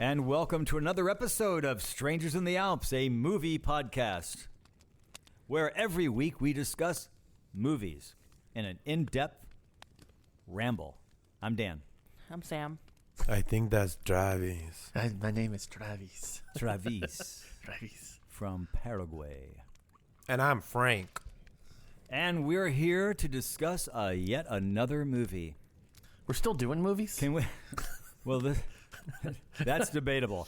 And welcome to another episode of Strangers in the Alps, a movie podcast, where every week we discuss movies in an in-depth ramble. I'm Dan. I'm Sam. I think that's Travis. My name is Travis. Travis. Travis. From Paraguay. And I'm Frank. And we're here to discuss yet another movie. We're still doing movies? Can we? Well, that's debatable.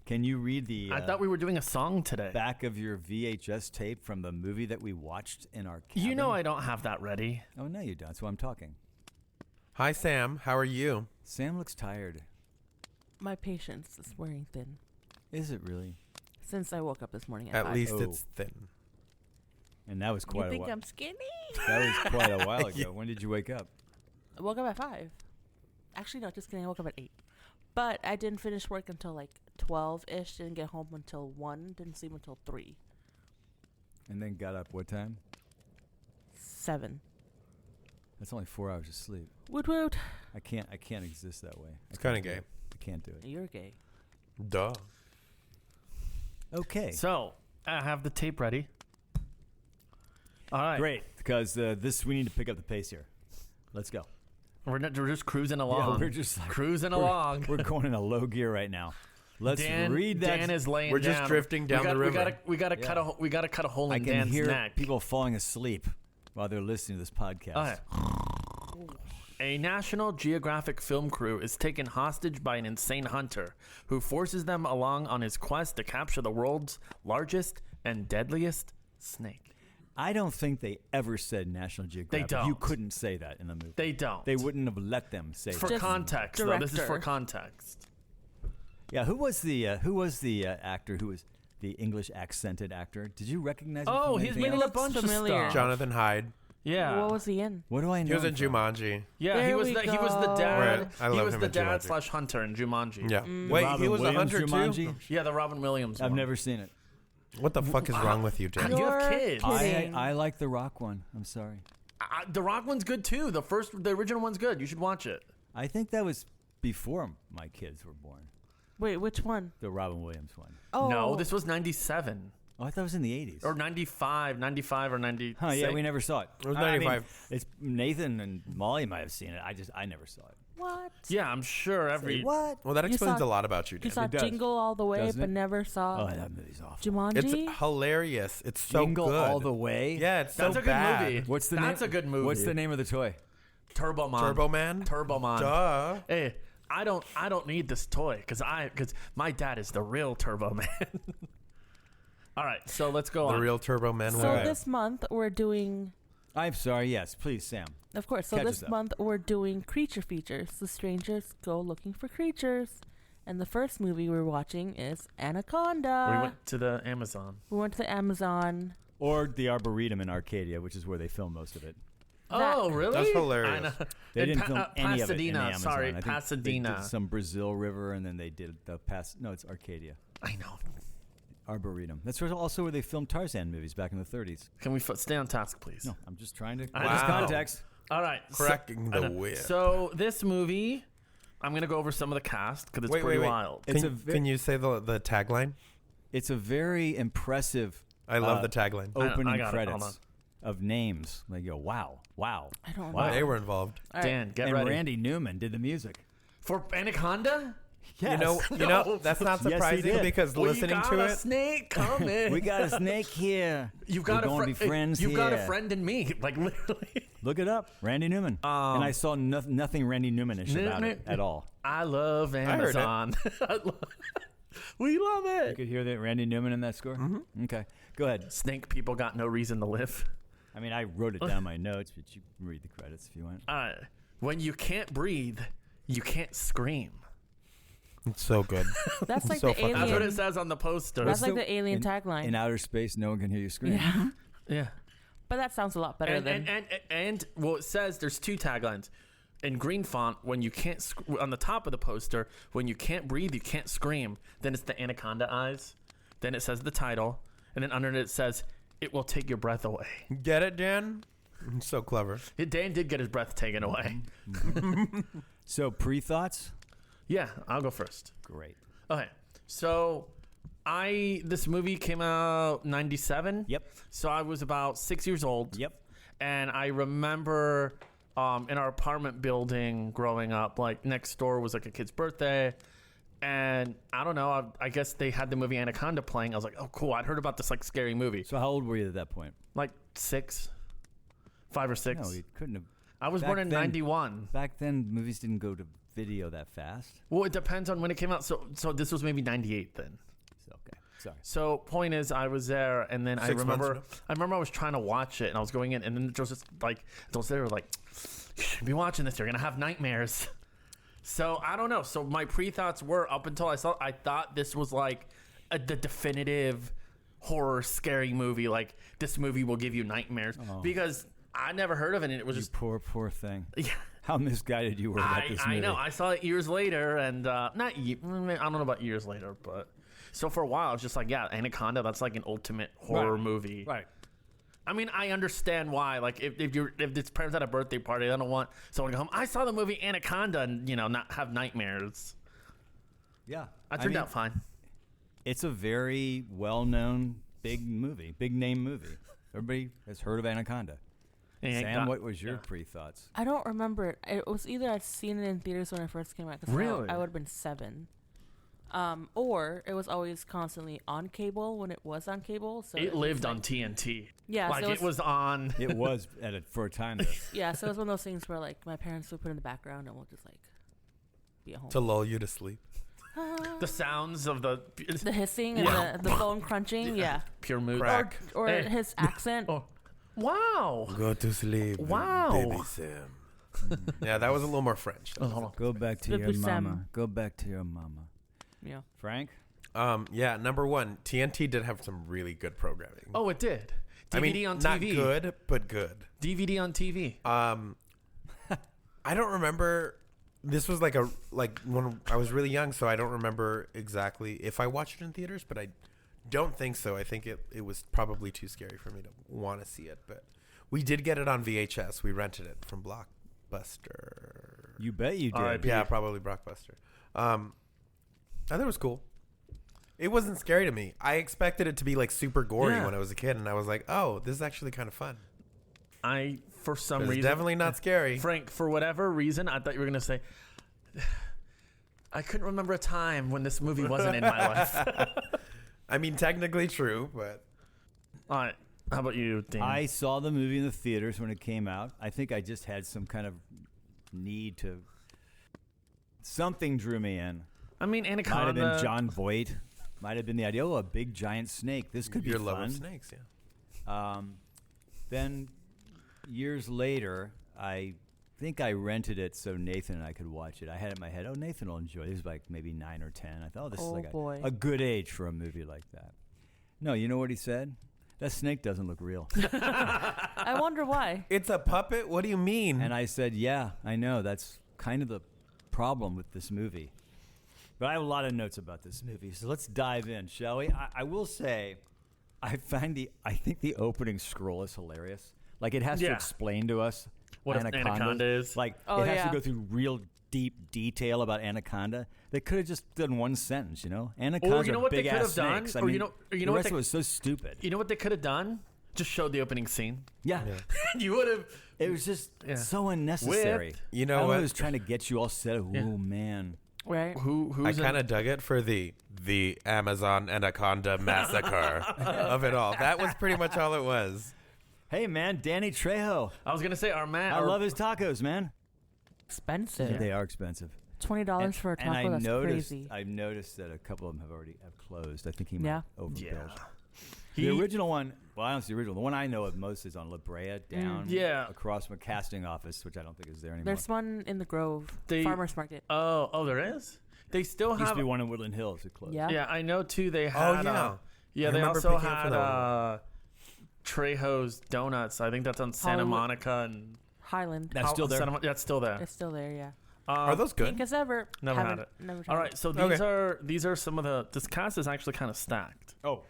Can you read the I thought we were doing a song today. back of your VHS tape from the movie that we watched in our cabin? You know I don't have that ready. Oh, no, you don't. That's why I'm talking. Hi, Sam. How are you? Sam looks tired. My patience is wearing thin Is it really? since I woke up this morning at At 5. least Oh. it's thin. And that was You quite a think while. I'm skinny? That was quite a while ago. Yeah. When did you wake up? I woke up at 5. Actually, no, just kidding. I woke up at 8. But I didn't finish work until like 12-ish. Didn't get home until 1. Didn't sleep until 3. And then got up what time? 7. That's only 4 hours of sleep. Woot woot. I can't exist that way. It's kind of gay. I can't do it. You're gay. Duh. Okay. So, I have the tape ready. All right. Great, because we need to pick up the pace here. Let's go. We're just cruising along. Yeah, we're just like, cruising along. We're going in a low gear right now. Let's read that. Dan is laying We're down. just drifting down the river. We gotta Yeah. cut a hole I in can Dan's hear neck. people falling asleep while they're listening to this podcast. All right. A National Geographic film crew is taken hostage by an insane hunter who forces them along on his quest to capture the world's largest and deadliest snake. I don't think they ever said National Geographic. You don't. couldn't say that in the movie. They don't. They wouldn't have let them say For that. Just context, though. This is for director. context. Yeah, who was the actor who was the English accented actor? Did you recognize him? Oh, from he's anything been in else? a bunch Familiar. of stuff. Jonathan Hyde. Yeah. What was he in? What do I know? He was in him from? Jumanji. Yeah, There he was we the dad. Right. I He love was him the in dad Jumanji. / hunter in Jumanji. Yeah. Mm. Wait, Robin he was a Williams hunter Jumanji? too? Yeah, the Robin Williams I've one. never seen it. What the fuck is wrong with you, Dan? You have You're kids. kidding. I like the Rock one. I'm sorry. The Rock one's good too. The original one's good. You should watch it. I think that was before my kids were born. Wait, which one? The Robin Williams one. Oh. No, this was 97 Oh, I thought it was in the 80s. or 95 or 96. Huh, yeah, we never saw it. It was I mean, 95. it's Nathan and Molly might have seen it. I never saw it. What? Yeah, I'm sure Say what? Well, that You explains saw- a lot about you, You Dan. saw It does. Jingle All the Way, Doesn't but it? never saw Oh, that movie's awful. Jumanji? It's hilarious. It's so Jingle good. All the Way? Yeah, it's so That's a good bad. movie. What's the That's name? a good movie. What's the name of the toy? Turbo Man. Turbo Man? Turbo Man. Duh. Hey, I don't need this toy because my dad is the real Turbo Man. All right, so let's go The on. real Turbo Man. So Right. this month we're doing, I'm sorry. Yes, please, Sam. of course. So Catch this us up. month we're doing creature features. The strangers go looking for creatures, and the first movie we're watching is Anaconda. We went to the Amazon. We went to the Amazon. Or the Arboretum in Arcadia, which is where they film most of it. Oh, really? That's hilarious. I know. They In didn't film any of it in the Pasadena. Amazon. Sorry, I think Pasadena. They did some Brazil River, and then they did the No, it's Arcadia. I know. Arboretum. That's also where they filmed Tarzan movies back in the 30s. Can we stay on task, please? No, I'm just trying to. I Wow. just- Context. All right. Cracking the I know. whip. So this movie, I'm going to go over some of the cast because it's pretty wild. It's Can you say the tagline? It's a very impressive I love the tagline. opening I got it. Hold on. credits of names. Like, yo, wow. I don't Wow. know. They were involved. All right. Dan, get And ready. Randy Newman did the music. For Anaconda? Yes. You know, that's not Yes, he surprising did. because Well, listening you got to a it, snake coming. We got a snake here. You've got We're a going to be friends You've got a here. friend in me, like literally. Look it up, Randy Newman. And I saw nothing Randy Newman-ish about it at all. I love heard it. Amazon. We love You it. could hear that Randy Newman in that score? Mm-hmm. Okay, go ahead. Snake people got no reason to live. I mean, I wrote it down in my notes, but you can read the credits if you want. When you can't breathe, you can't scream. it's so good. That's like So the fucking That's what it alien. says on the poster. That's like the alien in, tagline. In outer space, no one can hear you scream. Yeah. yeah. But that sounds a lot better than. And well, it says there's two taglines. In green font, when you can't on the top of the poster, when you can't breathe, you can't scream. Then it's the anaconda eyes. Then it says the title, and then under it says, "It will take your breath away." Get it, Dan? So clever. Dan did get his breath taken away. So pre-thoughts? Yeah, I'll go first. Great. Okay, so this movie came out 97. Yep. So I was about 6 years old. Yep. And I remember in our apartment building growing up, like next door was like a kid's birthday. And I don't know, I guess they had the movie Anaconda playing. I was like, oh, cool. I'd heard about this like scary movie. So how old were you at that point? Like 5 or 6. No, you couldn't have. I was back born in then- 91. Back then, movies didn't go to video that fast. Well, it depends on when it came out. So this was maybe 98 then. So, okay. Sorry. So point is, I was there, and then 6 months I remember I was trying to watch it, and I was going in, and then there was just like those there were like, you should be watching this. You're gonna have nightmares. So I don't know. So my pre-thoughts were up until I thought this was like the definitive horror scary movie. Like this movie will give you nightmares because I never heard of it, and it was You just poor thing. yeah. How misguided you were about this movie. I know. I saw it years later, and I don't know about years later, but so for a while, I was just like, yeah, Anaconda. That's like an ultimate horror movie. Right. I mean, I understand why. Like, if this parents at a birthday party, they don't want someone to go home. I saw the movie Anaconda, and not have nightmares. Yeah. I turned out fine. It's a very well-known, big name movie. Everybody has heard of Anaconda. Sam, what was your pre-thoughts? I don't remember it. It was either I'd seen it in theaters when it first came out. 'Cause Really? I would have been 7. Or it was always constantly on cable when it was on cable. So It was lived like- on TNT. Yeah, like so it was on. It was for a time there. Yeah, so it was one of those things where like my parents would put it in the background and we'll just like be at home. To lull you to sleep. The sounds of the hissing and the bone crunching. Yeah. pure mood. Crack. Or Hey. his accent. Oh, wow. Go to sleep. Wow. Baby Sam. Yeah, that was a little more French. Oh, hold on. Go back to Le your Poussem. mama. Go back to your mama. Yeah. Frank? Yeah, number one, TNT did have some really good programming. Oh, it did. DVD I mean, on not TV. good, but good. DVD on TV. I don't remember. This was like when I was really young, so I don't remember exactly if I watched it in theaters, but I don't think so. I think it was probably too scary for me to want to see it, but we did get it on VHS. We rented it from Blockbuster. You bet you did. R.I.P. Yeah, probably Blockbuster. I thought it was cool. It wasn't scary to me. I expected it to be like super gory Yeah. when I was a kid, and I was like, "Oh, this is actually kind of fun." I, for some It's reason, definitely not scary. Frank, for whatever reason, I thought you were going to say, I couldn't remember a time when this movie wasn't in my life. I mean, technically true, but All right. How about you, Dan? I saw the movie in the theaters when it came out. I think I just had some kind of need to. Something drew me in. mean, Might have Anaconda. been John Voight. Might have been the idea. Oh, a big giant snake. This could your be love fun. of snakes, yeah. Then years later, I think I rented it so Nathan and I could watch it. I had it in my head, oh, Nathan will enjoy it. He was like maybe 9 or 10. I thought, oh, this is Oh, like boy. a good age for a movie like that. No, you know what he said? That snake doesn't look real. I wonder why. It's a puppet? What do you mean? And I said, yeah, I know. That's kind of the problem with this movie. But I have a lot of notes about this movie, so let's dive in, shall we? I will say, I think the opening scroll is hilarious. Like, it has to Yeah. explain to us What Anaconda is. Like, Oh, it has yeah. to go through real deep detail about Anaconda. They could have just done one sentence, you know? Anacondas you know are what they big could ass have done? snakes. I Or you mean, know the what rest they- of it was so stupid. You know what they could have done? Just showed the opening scene. Yeah. You would have. It was just Yeah. so unnecessary. Whipped. You know I don't what? It was trying to get you all set. Oh, Yeah. man. Right? I Who's kind of dug it for the Amazon Anaconda massacre of it all. That was pretty much all it was. Hey, man, Danny Trejo. I was gonna say our man. I love his tacos, man. Expensive. They are expensive. $20 for a taco. And That's crazy. I've noticed that a couple of them have closed. I think he Yeah. might overbilled. Yeah. The original one, well, I don't see the original. The one I know of most is on La Brea, down Yeah. across from a casting office, which I don't think is there anymore. There's one in the Grove. They- Farmer's Market. Oh, there is. They still Used to have. be one in Woodland Hills. It closed. Yeah. Yeah, I know too. They had. yeah. Yeah, I they remember also picking up for had that Trejo's Donuts. I think that's on Santa Hollywood. Monica and Highland. That's still there. That's still there. It's still there, yeah. Are those good? Pink as ever. Never had Haven't- it. Never tried All it. right, so Okay. these are some of the. This cast is actually kind of stacked. Oh,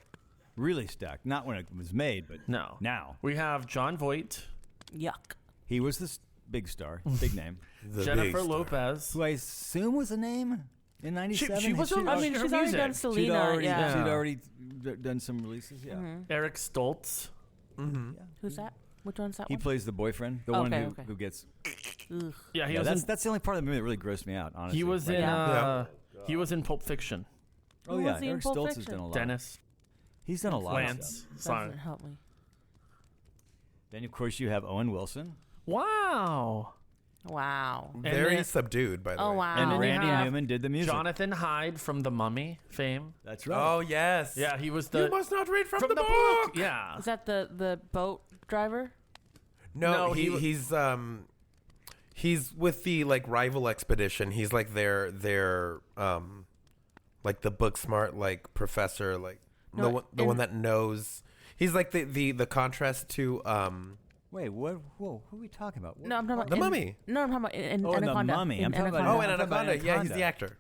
really stacked. Not when it was made, but No, now. we have John Voight. Yuck. He was this. big star, big name, The Jennifer big star. Lopez. who I assume was a name in '97. She was I mean, her she's already music. done Selena. Yeah. She'd already done some releases. Yeah, Eric Stoltz. Mm-hmm. Who's that? Which one's that he one? plays the boyfriend, the Okay, one okay. who gets. Ugh. Yeah, he Yeah, was. that's the only part of the movie that really grossed me out. Honestly, He was in. Yeah. He was in Pulp Fiction. Oh Who yeah, was he in Eric Pulp Stoltz has Fiction? done a lot. Dennis. He's done a lot of Lance. stuff. Sorry. Doesn't help me. Then of course you have Owen Wilson Wow. Wow. Very then- subdued, by the Oh way. wow. and then you Randy have Newman did the music. Jonathan Hyde from The Mummy fame. That's right. Oh yes. Yeah, he was You the must not read from, from the, book. Yeah. Is that the boat driver? No, No, he's with the like rival expedition. He's like their like the book smart like professor, like No, the one that knows. He's like the contrast to Wait, what? Whoa, who are we talking about? What? No, I'm talking about The Mummy. No, I'm talking about in Oh, in The Anaconda. Mummy. I'm In talking about- Anaconda. Oh, and I'm talking about Anaconda. Yeah, he's Anaconda. the actor.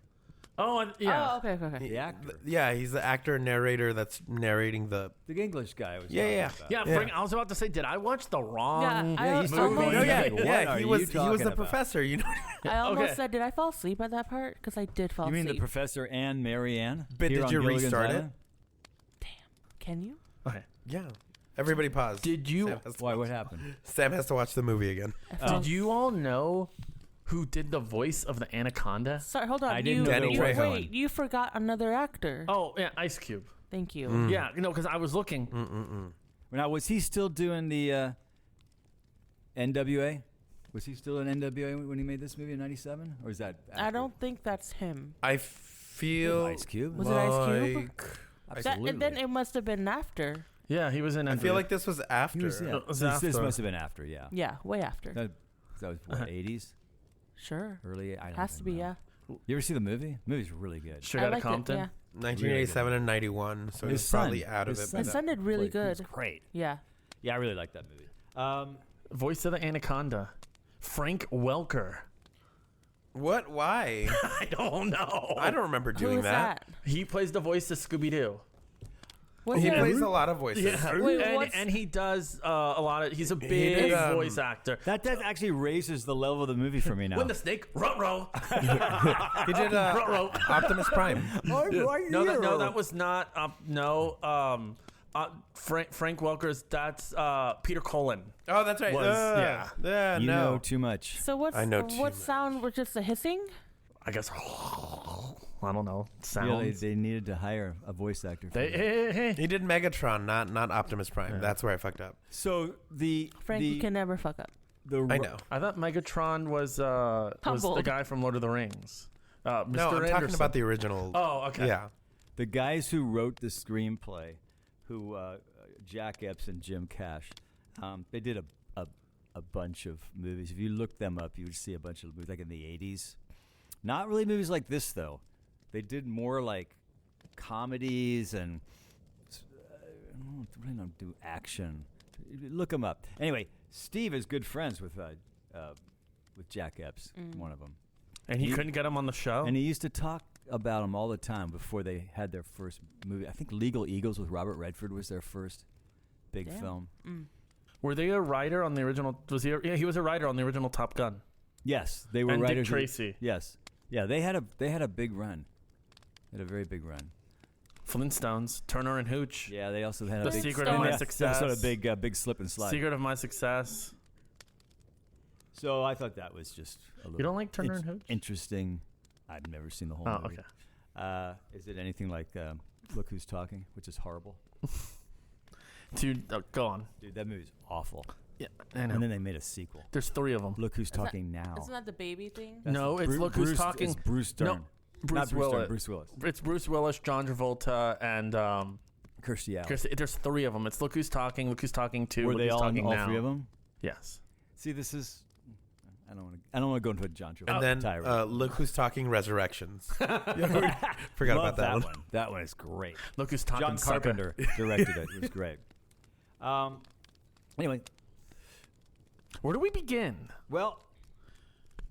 Oh, and, yeah. Oh, okay. The actor, Yeah, he's the actor narrator that's narrating the. the English guy. Was Yeah, talking yeah. about. Yeah, Yeah. Frank, I was about to say, did I watch the wrong Yeah, I you almost, movie. No, yeah, Like, what yeah. are He you was talking the about? professor. You know. I almost Okay. said, did I fall asleep at that part? Because I did fall You mean asleep. the professor and Marianne? But here did on you Gilligan's restart it? Island? Can you? Okay. Yeah. Everybody pause. Did you Sam has to Why? watch- What happened? Sam has to watch the movie again. I fell- did you all know who did the voice of the Anaconda? Sorry, hold on. I didn't know Danny there was wait, one. you forgot another actor. Oh, yeah, Ice Cube. Thank you. Mm. Yeah, because I was looking. Now, was he still doing the NWA? Was he still in NWA when he made this movie in '97, or is that? I after? don't think that's him. I feel Ice Cube. Was it Ice Cube? like- That, Absolutely. and then it must have been after. Yeah, he was in. I feel like this was after. He was, yeah. It was This after. must have been after. Yeah. Yeah, way after. That was what, '80s, Sure. early. I don't Has to be, know. yeah. You ever see the movie? The movie's really good. Straight I Outta liked Compton. it, yeah. 1987 and 91, so His he's probably son- out of his it. son- by It then. sounded really It was good. great. Yeah. Yeah, I really like that movie. Voice of the Anaconda, Frank Welker. What? Why? I don't know. I don't remember Who doing is that. that? He plays the voice of Scooby Doo. Was He it? plays a lot of voices. Wait, and, what's- and he does a lot of. He's a did, big voice actor. That actually raises the level of the movie for me now. When the snake, ruh-roh. He did Ruh-roh. Optimus Prime. No, that was not. Frank Welker's. That's Peter Cullen. Oh, that's right. Was- yeah. Yeah, you no. know too much. So what's I know too what much. sound was just a hissing? I guess. I don't know. Yeah, Sounds. they needed to hire a voice actor. For They, that. hey, hey. He did Megatron, not Optimus Prime. Yeah. That's where I fucked up. So Frank, you can never fuck up. I know. I thought Megatron was the Humbled. guy from Lord of the Rings. Mr. No, I'm talking Anderson. about the original. Oh, okay. Yeah. the guys who wrote the screenplay, who Jack Epps and Jim Cash, they did a bunch of movies. If you look them up, you would see a bunch of movies like in the '80s. Not really movies like this though. They did more like comedies and really don't do action. Look them up. Anyway, Steve is good friends with Jack Epps, one of them. And he He- couldn't get him on the show. And he used to talk about him all the time before they had their first movie. I think Legal Eagles with Robert Redford was their first big Damn. film. Were they a writer on the original? Was he? Yeah, he was a writer on the original Top Gun. Yes, they were And Dick writers. Tracy. Yes, yeah, they had a big run. They had a very big run. Flintstones, Turner and Hooch. Yeah, they also had The a big Secret of My yeah, Success. Sort of big slip and slide. Secret of My Success. So I thought that was just a little. You don't like Turner and Hooch? Interesting. I've never seen the whole Oh, movie. okay. Is it anything like Look Who's Talking, which is horrible? Dude, go on. Dude, that movie's awful. Yeah, I know. And then they made a sequel. There's 3 of them. Look Who's that- Talking Now. Isn't that the baby thing? No, it's Look Who's Talking. It's Bruce Dern. No, Not Bruce Bruce Dern, Willis. Bruce Willis. It's Bruce Willis, John Travolta, and Kirstie Alley. there's 3 of them. It's Look Who's Talking, Look Who's Talking 2, Were Look they Who's all Talking all Now. 3 of them? Yes. See, this is. I don't want to go into a John Travolta And then tirade. Look Who's Talking Resurrections. Forgot Love about that one. That one is great. Look Who's Talking. John sucker. Carpenter directed it. It was great. Anyway, Where do we begin? well,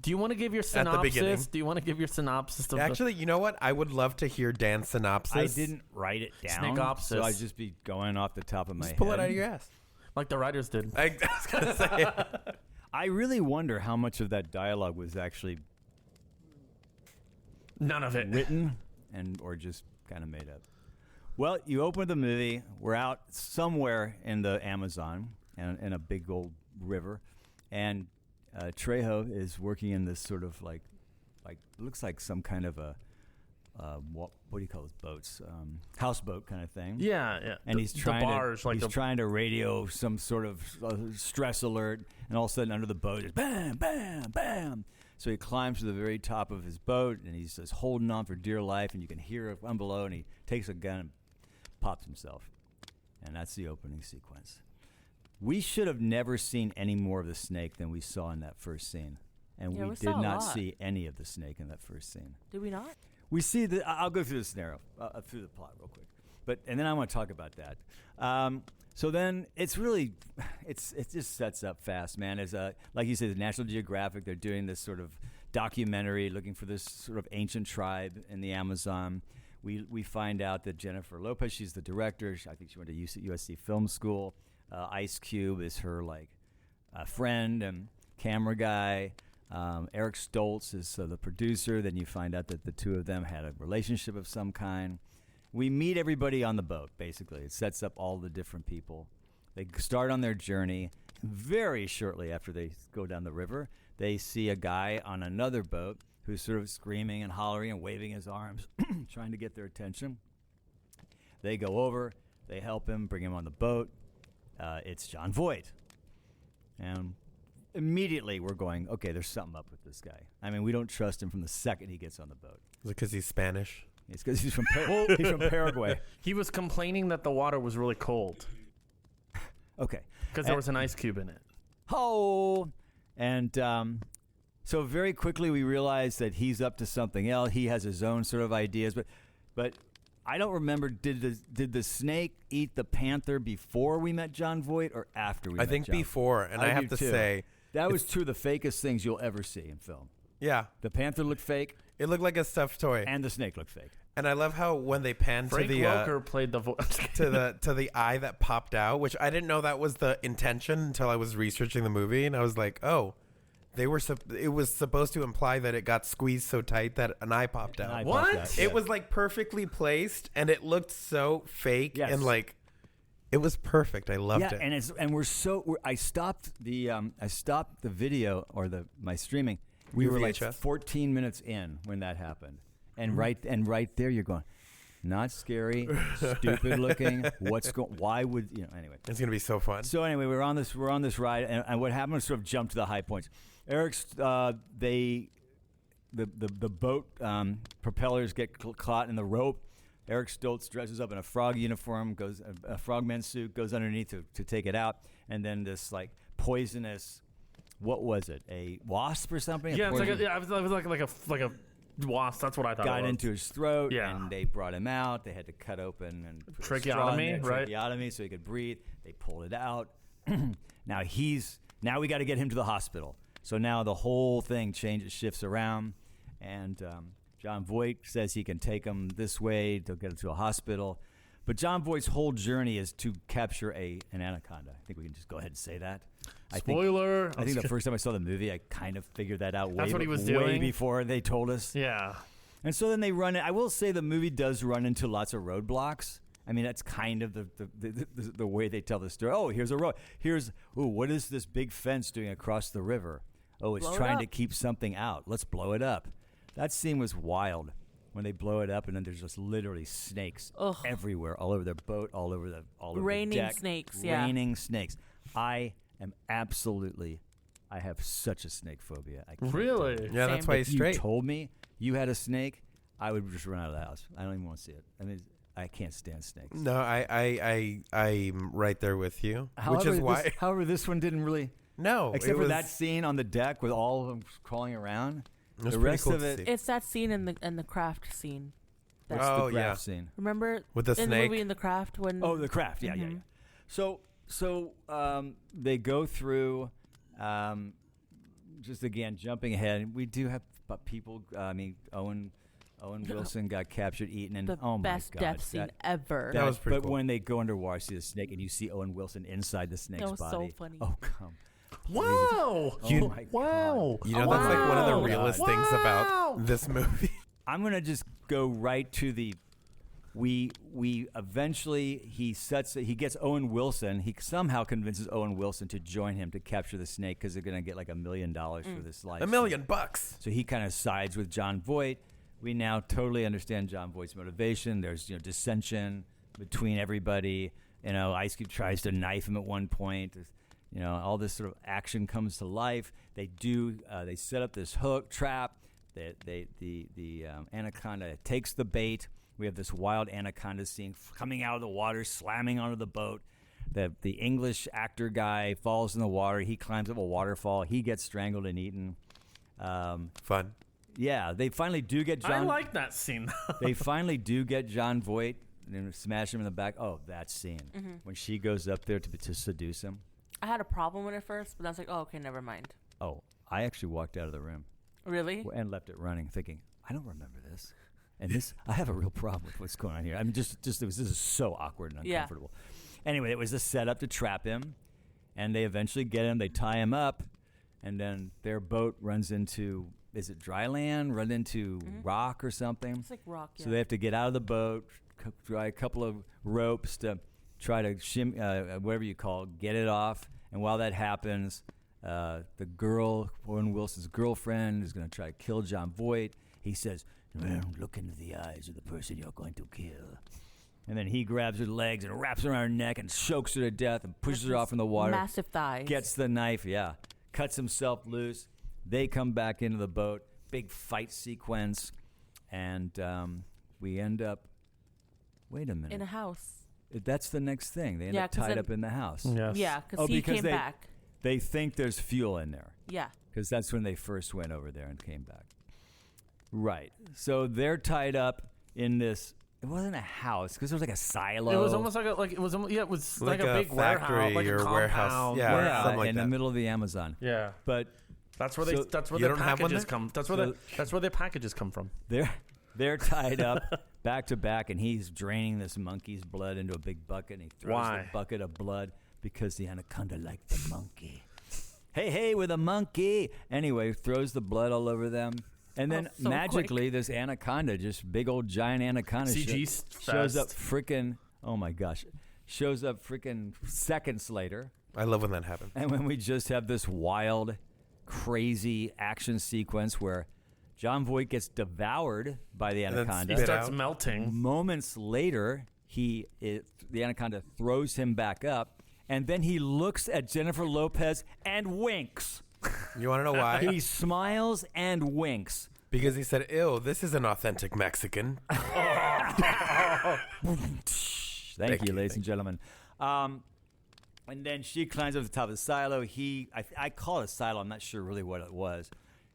Do you want to give your At the beginning. synopsis? Do you want to give your synopsis of Actually, you know what? I would love to hear Dan's synopsis. I didn't write it down, Snakopsis. so I'd just be going off the top of my Just head. pull it out of your ass. like the writers did? I was gonna say. I really wonder how much of that dialogue was actually None of it. written or just kind of made up. Well, you open the movie. We're out somewhere in the Amazon and in a big old river, and Trejo is working in this sort of like looks like some kind of a what do you call those boats? Houseboat kind of thing. Yeah. And he's trying barge, to trying to radio some sort of stress alert, and all of a sudden under the boat is bam, bam, bam. So he climbs to the very top of his boat, and he's just holding on for dear life, and you can hear it from below, and he takes a gun and pops himself. And that's the opening sequence. We should have never seen any more of the snake than we saw in that first scene. And we did not see any of the snake in that first scene. Did we not? We see the. I'll go through the scenario, through the plot real quick, and then I want to talk about that. So then it's really, it just sets up fast, man. As like you said, the National Geographic, they're doing this sort of documentary looking for this sort of ancient tribe in the Amazon. We find out that Jennifer Lopez, she's the director. I think she went to USC Film School. Ice Cube is her friend and camera guy. Eric Stoltz is the producer. Then you find out that the two of them had a relationship of some kind. We meet everybody on the boat, basically. It sets up all the different people. They start on their journey. Very shortly after they go down the river, they see a guy on another boat who's sort of screaming and hollering and waving his arms, trying to get their attention. They go over. They help him, bring him on the boat. It's Jon Voight. And immediately we're going, okay, there's something up with this guy. I mean, we don't trust him from the second he gets on the boat. Is it because he's Spanish? It's because he's from Paraguay. He was complaining that the water was really cold Okay. because there was an ice cube in it. Oh, and so very quickly we realize that he's up to something else. He has his own sort of ideas, but I don't remember. Did the snake eat the panther before we met Jon Voight or after we? I think Jon before, Voight? and I have to say that was two of the fakest things you'll ever see in film. Yeah, The panther looked fake, it looked like a stuffed toy, and the snake looked fake. and I love how when they pan to Frank the Welker played the voice. to the eye that popped out, which I didn't know that was the intention until I was researching the movie, and I was like, oh, they were it was supposed to imply that it got squeezed so tight that an eye popped out. An eye What? popped out, It yeah. was like perfectly placed, and it looked so fake, Yes. and like it was perfect. I loved it. And I stopped the video or my streaming. We Your were like VHS? 14 minutes in when that happened, and right there you're going, not scary, stupid looking. Why would you know? Anyway, It's gonna be so fun. so anyway, we're on this ride, and what happened was sort of jump to the high points. Eric's the boat propellers get caught in the rope. Eric Stoltz dresses up in a frog uniform, goes a frogman suit, goes underneath to take it out, and then this like poisonous, what was it? A wasp or something? Yeah, it was like a wasp. That's what I thought. Got it was. into his throat, Yeah. and they brought him out. They had to cut open and put a straw in Tracheotomy, there, right? Tracheotomy, so he could breathe. They pulled it out. Now we got to get him to the hospital. So now the whole thing shifts around, and Jon Voight says he can take him this way to get him to a hospital. But Jon Voight's whole journey is to capture an anaconda. I think we can just go ahead and say that. Spoiler. I think the first time I saw the movie, I kind of figured that out That's what he was way doing? before they told us. Yeah. And so then they run it. I will say the movie does run into lots of roadblocks. I mean, that's kind of the way they tell the story. Oh, here's a road. What is this big fence doing across the river? Oh, it's Blow it trying up. to keep something out. Let's blow it up. That scene was wild when they blow it up, and then there's just literally snakes Ugh. everywhere, all over their boat, all over the Raining deck. snakes, yeah. Raining snakes. I have such a snake phobia. I can't Really? do it. Yeah, that's Same. why If he's you straight. told me you had a snake, I would just run out of the house. I don't even want to see it. I mean, I can't stand snakes. No, I'm right there with you, which is why. However, this one didn't really. No, Except it for was, that scene on the deck with all of them crawling around. It was the pretty rest cool of to it- see. It's that scene in the craft scene. What's Oh, the craft yeah. scene? Remember With the in the snake? movie in the craft when? Oh, the craft. Yeah, yeah, Mhm. yeah. So they go through. Just again jumping ahead, we do have people. I mean, Owen Wilson got captured, eaten, and the oh my best god, death scene ever. That was pretty But cool. when they go underwater, see the snake, and you see Owen Wilson inside the snake's was so body. funny. Oh come! Wow. You- my Wow. You know, that's like one of the Wow. realest things about this movie. I'm gonna just go right to the. We eventually he gets Owen Wilson. He somehow convinces Owen Wilson to join him to capture the snake because they're gonna get like $1 million for this life. $1 million bucks. So he kind of sides with John Voight. We now totally understand John Voight's motivation. There's dissension between everybody. Ice Cube tries to knife him at one point. All this sort of action comes to life. They set up this hook trap. The anaconda takes the bait. We have this wild anaconda scene coming out of the water, slamming onto the boat. The English actor guy falls in the water. He climbs up a waterfall. He gets strangled and eaten. Fun. Yeah, they finally do get John. I like that scene. They finally do get John Voight and smash him in the back. Oh, that scene when she goes up there to seduce him. I had a problem with it first, but I was like, oh, okay, never mind. Oh, I actually walked out of the room Really? and left it running, thinking I don't remember this. And I have a real problem with what's going on here. I'm this is so awkward and uncomfortable. Yeah. Anyway, it was a setup to trap him, and they eventually get him. They tie him up, and then their boat runs into, is it dry land? Run into rock or something? It's like rock, yeah. So they have to get out of the boat, try a couple of ropes to try to whatever you call it, get it off. And while that happens, the girl, Owen Wilson's girlfriend, is going to try to kill John Voight. He says, look into the eyes of the person you're going to kill. And then he grabs her legs and wraps her around her neck and chokes her to death and pushes her off in the water. Massive thighs. Gets the knife, cuts himself loose. They come back into the boat. Big fight sequence. And we end up, wait a minute. In a house. That's the next thing. They end up 'cause tied then- up in the house. Yes. Yeah, because he came back. They think there's fuel in there. Yeah. Because that's when they first went over there and came back. Right. So they're tied up in this. It wasn't a house because it was like a silo. It was almost like it was like a big factory warehouse, like a or compound. warehouse. Yeah, something like in that. the middle of the Amazon. Yeah. But That's where So that's where you the don't have one packages there? come. That's where the packages come from. they're tied up back to back, and he's draining this monkey's blood into a big bucket, and he throws Why? the bucket of blood because the anaconda liked the monkey. Hey, with a monkey. Anyway, throws the blood all over them. And then so magically, this anaconda, just big old giant anaconda, CG shows up fest. freaking, oh my gosh, shows up freaking seconds later. I love when that happens. And when we just have this wild, crazy action sequence where John Voight gets devoured by the And then anaconda. He starts out. melting. Moments later, the anaconda throws him back up, and then he looks at Jennifer Lopez and winks. You want to know why? He smiles and winks. Because he said, ew, this is an authentic Mexican. Thank you, ladies and gentlemen. And then she climbs up to the top of the silo. I call it a silo. I'm not sure really what it was.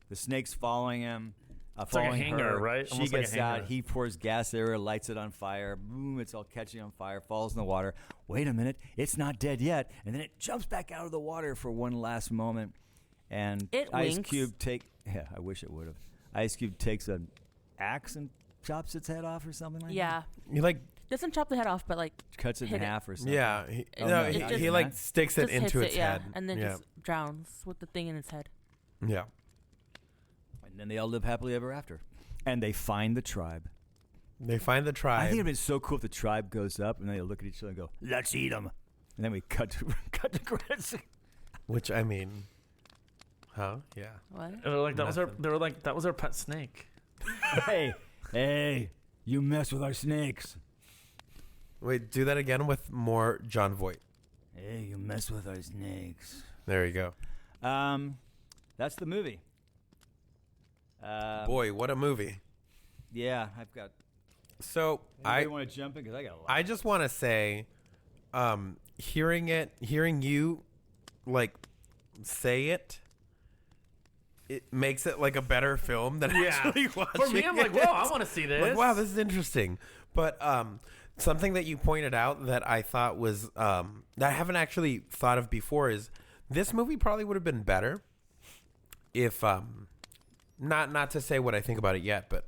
The snake's following him. It's like a following hanger, her. right? She Almost like a gets out. hanger. He pours gas everywhere, lights it on fire. Boom! It's all catching on fire. Falls in the water. Wait a minute! It's not dead yet. And then it jumps back out of the water for one last moment. And It Ice winks. Cube I wish it would have. Ice Cube takes an axe and chops its head off or something like that. Yeah. He like, Doesn't chop the head off, but like Cuts it in hit it. half or something. yeah, Oh, no, no, he, it he just- like sticks it just hits into it, its yeah, head. and then yeah. just drowns with the thing in its head. Yeah. And then they all live happily ever after. And they find the tribe. They find the I tribe. think it'd been so cool if the tribe goes up and they look at each other and go, "Let's eat them." And then we cut to credits. Which, I mean, huh? Yeah. What? They were like Nothing. they were like that was our pet snake. hey, you mess with our snakes. Wait, do that again with more John Voight. Hey, you mess with our snakes. There you go. That's the movie. Boy, what a movie. Yeah, I've got. So I want to jump in because I got a lot. I just want to say, hearing you, like, say it makes it like a better film than actually watching For me, I'm like, it. whoa, I want to see this. Like, wow, this is interesting. But something that you pointed out that I thought was that I haven't actually thought of before is this movie probably would have been better if not to say what I think about it yet, but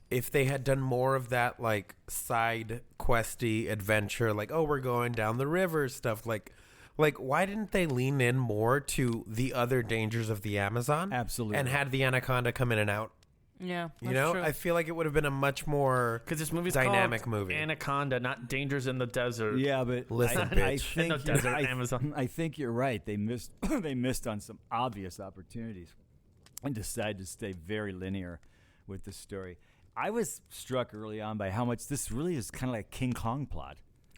if they had done more of that like side questy adventure, like, oh, we're going down the river stuff, like Like, why didn't they lean in more to the other dangers of the Amazon? Absolutely. And had the Anaconda come in and out? Yeah, You that's know, true. I feel like it would have been a much more Because this movie's dynamic called movie. Anaconda, not Dangers in the Desert. Yeah, but Listen, I bitch. think In the desert, Amazon. I think you're right. They missed they missed on some obvious opportunities and decided to stay very linear with the story. I was struck early on by how much this really is kind of like a King Kong plot.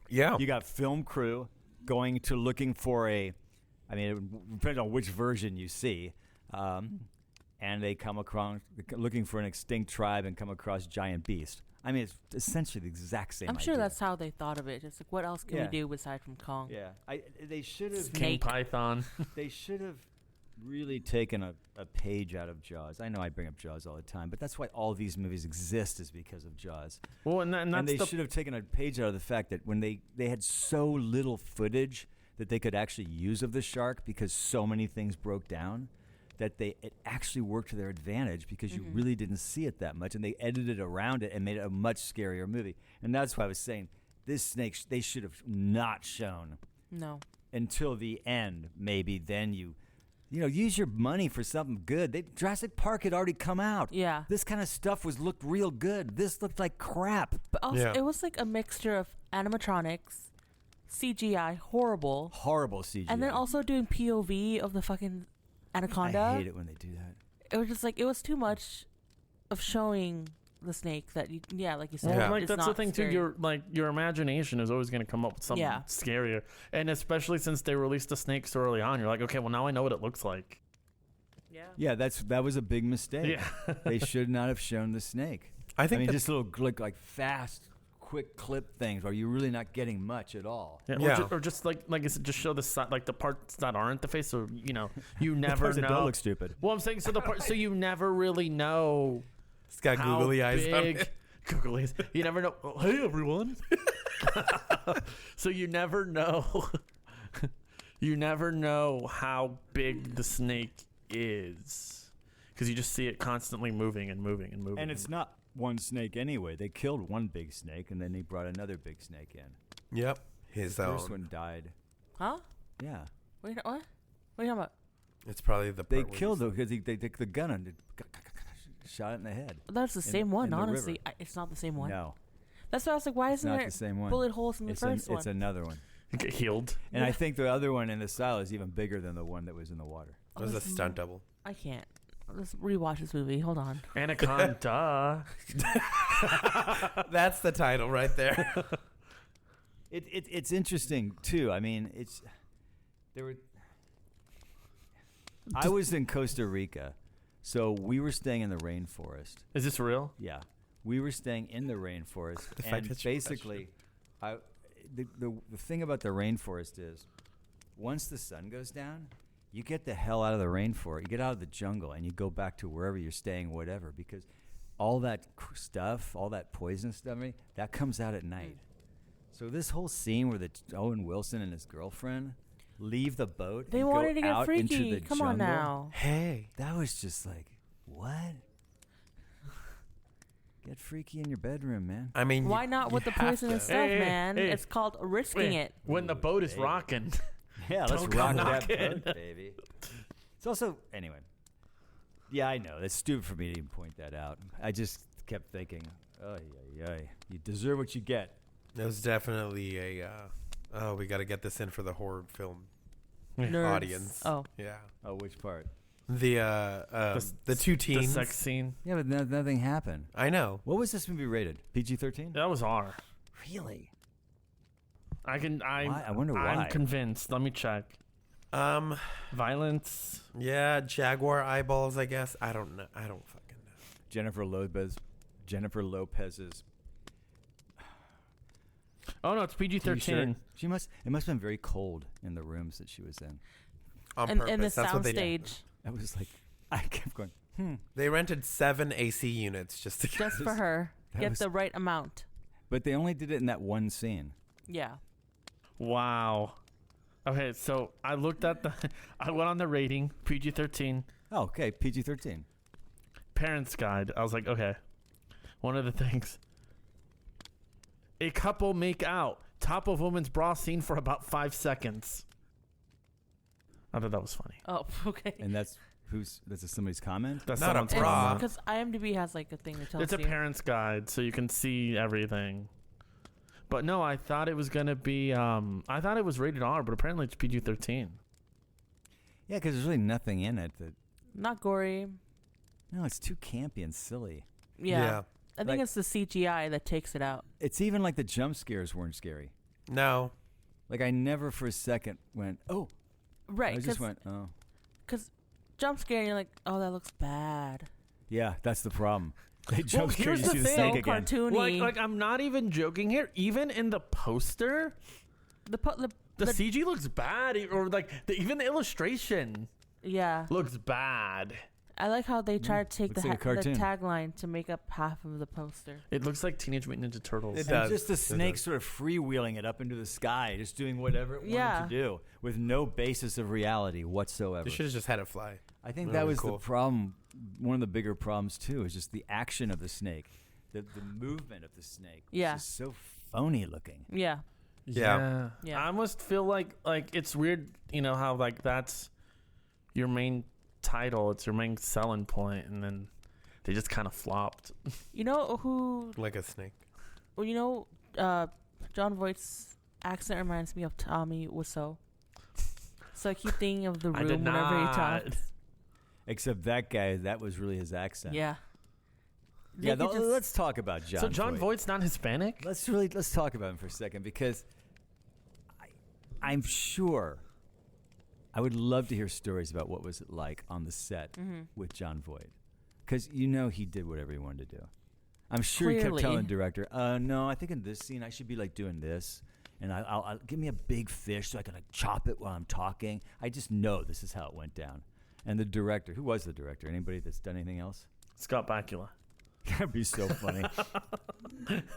Yeah. You got film crew going to looking for it depends on which version you see. And they come across looking for an extinct tribe and come across giant beast. I mean, it's essentially the exact same I'm sure idea. that's how they thought of it. It's like, what else can Yeah. we do aside from Kong? Yeah. They should have King Python. They should have really taken a page out of Jaws. I know I bring up Jaws all the time, but that's why all these movies exist is because of Jaws. Well, and that's They should have taken a page out of the fact that when they had so little footage that they could actually use of the shark because so many things broke down, that it actually worked to their advantage because you really didn't see it that much, and they edited around it and made it a much scarier movie. And that's why I was saying this snake they should have not shown No. until the end. Maybe then you use your money for something good. Jurassic Park had already come out. Yeah. This kind of stuff looked real good. This looked like crap. But also, Yeah. it was like a mixture of animatronics, CGI, horrible, Horrible CGI. and then also doing POV of the fucking Anaconda. I hate it when they do that. It was just like, it was too much of showing the snake that like you said. Well, Yeah. like it's that's the not thing scary. too. Your imagination is always going to come up with something Yeah. scarier, and especially since they released the snake so early on, you're like, okay, well now I know what it looks like. Yeah. Yeah, that was a big mistake. Yeah. They should not have shown the snake. I think just little like fast, quick clip things where you're really not getting much at all. Yeah, Yeah. Or just like I said, just show the side, like the parts that aren't the face, so you never Parts that know. don't look stupid. Well, I'm saying so you never really know it's got how googly eyes on big. it. Googly eyes. You never know. Oh, hey everyone. So you never know. You never know how big the snake is because you just see it constantly moving and moving and moving. And it's not one snake anyway. They killed one big snake and then they brought another big snake in. Yep. His The first own. one died. Huh? Yeah. What are you talking about? It's probably the part They where killed he's- him because they took the gun and shot it in the head. That's the In- same one, in the honestly. river. It's not the same one. No, That's why I was like, why it's isn't not there the same one. bullet holes in the first one? It's another one. get healed. And I think the other one in the silo is even bigger than the one that was in the water. It was a stunt double. I can't. Let's rewatch this movie. Hold on. Anaconda. That's the title right there. It's interesting too. I mean, I was in Costa Rica, so we were staying in the rainforest. Is this real? Yeah, we were staying in the rainforest, If I and get your basically, the thing about the rainforest is, once the sun goes down, you get the hell out of the rainforest. You get out of the jungle, and you go back to wherever you're staying, whatever, because all that stuff, all that poison stuff, that comes out at night. So this whole scene where Owen Wilson and his girlfriend leave the boat They and wanted go to get out into freaky. the Come jungle, on now. Hey. that was just like, what? Get freaky in your bedroom, man. I mean, Why not with the poisonous stuff, Hey, man? hey. It's called risking it. When the boat is Hey. rocking. Yeah, let's Don't rock come that knocking. boat, baby. It's also, anyway. Yeah, I know. That's stupid for me to even point that out. I just kept thinking, you deserve what you get. It was definitely a, we got to get this in for the horror film Nerds. audience. Oh. Yeah. Oh, which part? The two The teens. sex scene. Yeah, but nothing happened. I know. What was this movie rated? PG-13? That was R. Really? I Why? I wonder why. I'm convinced. Let me check. Violence. Yeah, jaguar eyeballs, I guess. I don't know. I don't fucking know. Jennifer Lopez's. Oh no, it's PG-13. T-shirt. It must have been very cold in the rooms that she was in. On And purpose. in the That's what they did. soundstage, I was like, I kept going, They rented 7 AC units just to just for her, that get was- the right amount. But they only did it in that one scene. Yeah. Wow. Okay, so I looked at I went on the rating, PG-13, Oh, okay, PG-13. Parents Guide. I was like, okay. One of the things. A couple make out. Top of woman's bra scene for about 5 seconds. I thought that was funny. Oh, okay. And that's somebody's comment? That's Not a someone's prop. comment. Because IMDb has like a thing that tells It's a you. parent's guide, so you can see everything. But no, I thought it was gonna be. I thought it was rated R, but apparently it's PG-13. Yeah, because there's really nothing in it that. Not gory. No, it's too campy and silly. Yeah. I think Like- it's the CGI that takes it out. It's even like the jump scares weren't scary. No. Like I never for a second went, oh. Right. I just went, oh. Because jump scare, and you're like, oh, that looks bad. Yeah, that's the problem. They jump scare, here's you the see the thing. snake So again. cartoony. Like I'm not even joking here. Even in the poster, the the CG looks bad, or like even the illustration yeah. looks bad. I like how they try to take the, looks like a the cartoon. tagline to make up half of the poster. It looks like Teenage Mutant Ninja Turtles. It And does. just the It snake does. sort of freewheeling it up into the sky, just doing whatever it Yeah. wanted to do with no basis of reality whatsoever. They should have just had it fly. I think Really that was cool. the problem. One of the bigger problems too is just the action of the snake, the movement of the snake. Was Yeah. just so phony looking. Yeah. Yeah. Yeah. I almost feel like it's weird, how like that's your main title, it's your main selling point, and then they just kind of flopped. You know who? Like a snake. Well, John Voight's accent reminds me of Tommy Wiseau. So I keep thinking of the I room did whenever he not. talks. Except that guy, that was really his accent. Yeah. Yeah. They could just- Let's talk about John. So John Voight. Voight's not Hispanic? Let's talk about him for a second because I'm sure I would love to hear stories about what was it like on the set with John Voight, because he did whatever he wanted to do. I'm sure he kept Clearly. telling the director, "No, I think in this scene I should be like doing this, and I'll give me a big fish so I can like chop it while I'm talking. I just know this is how it went down." And the director, who was the director? Anybody that's done anything else? Scott Bakula. That'd be so funny.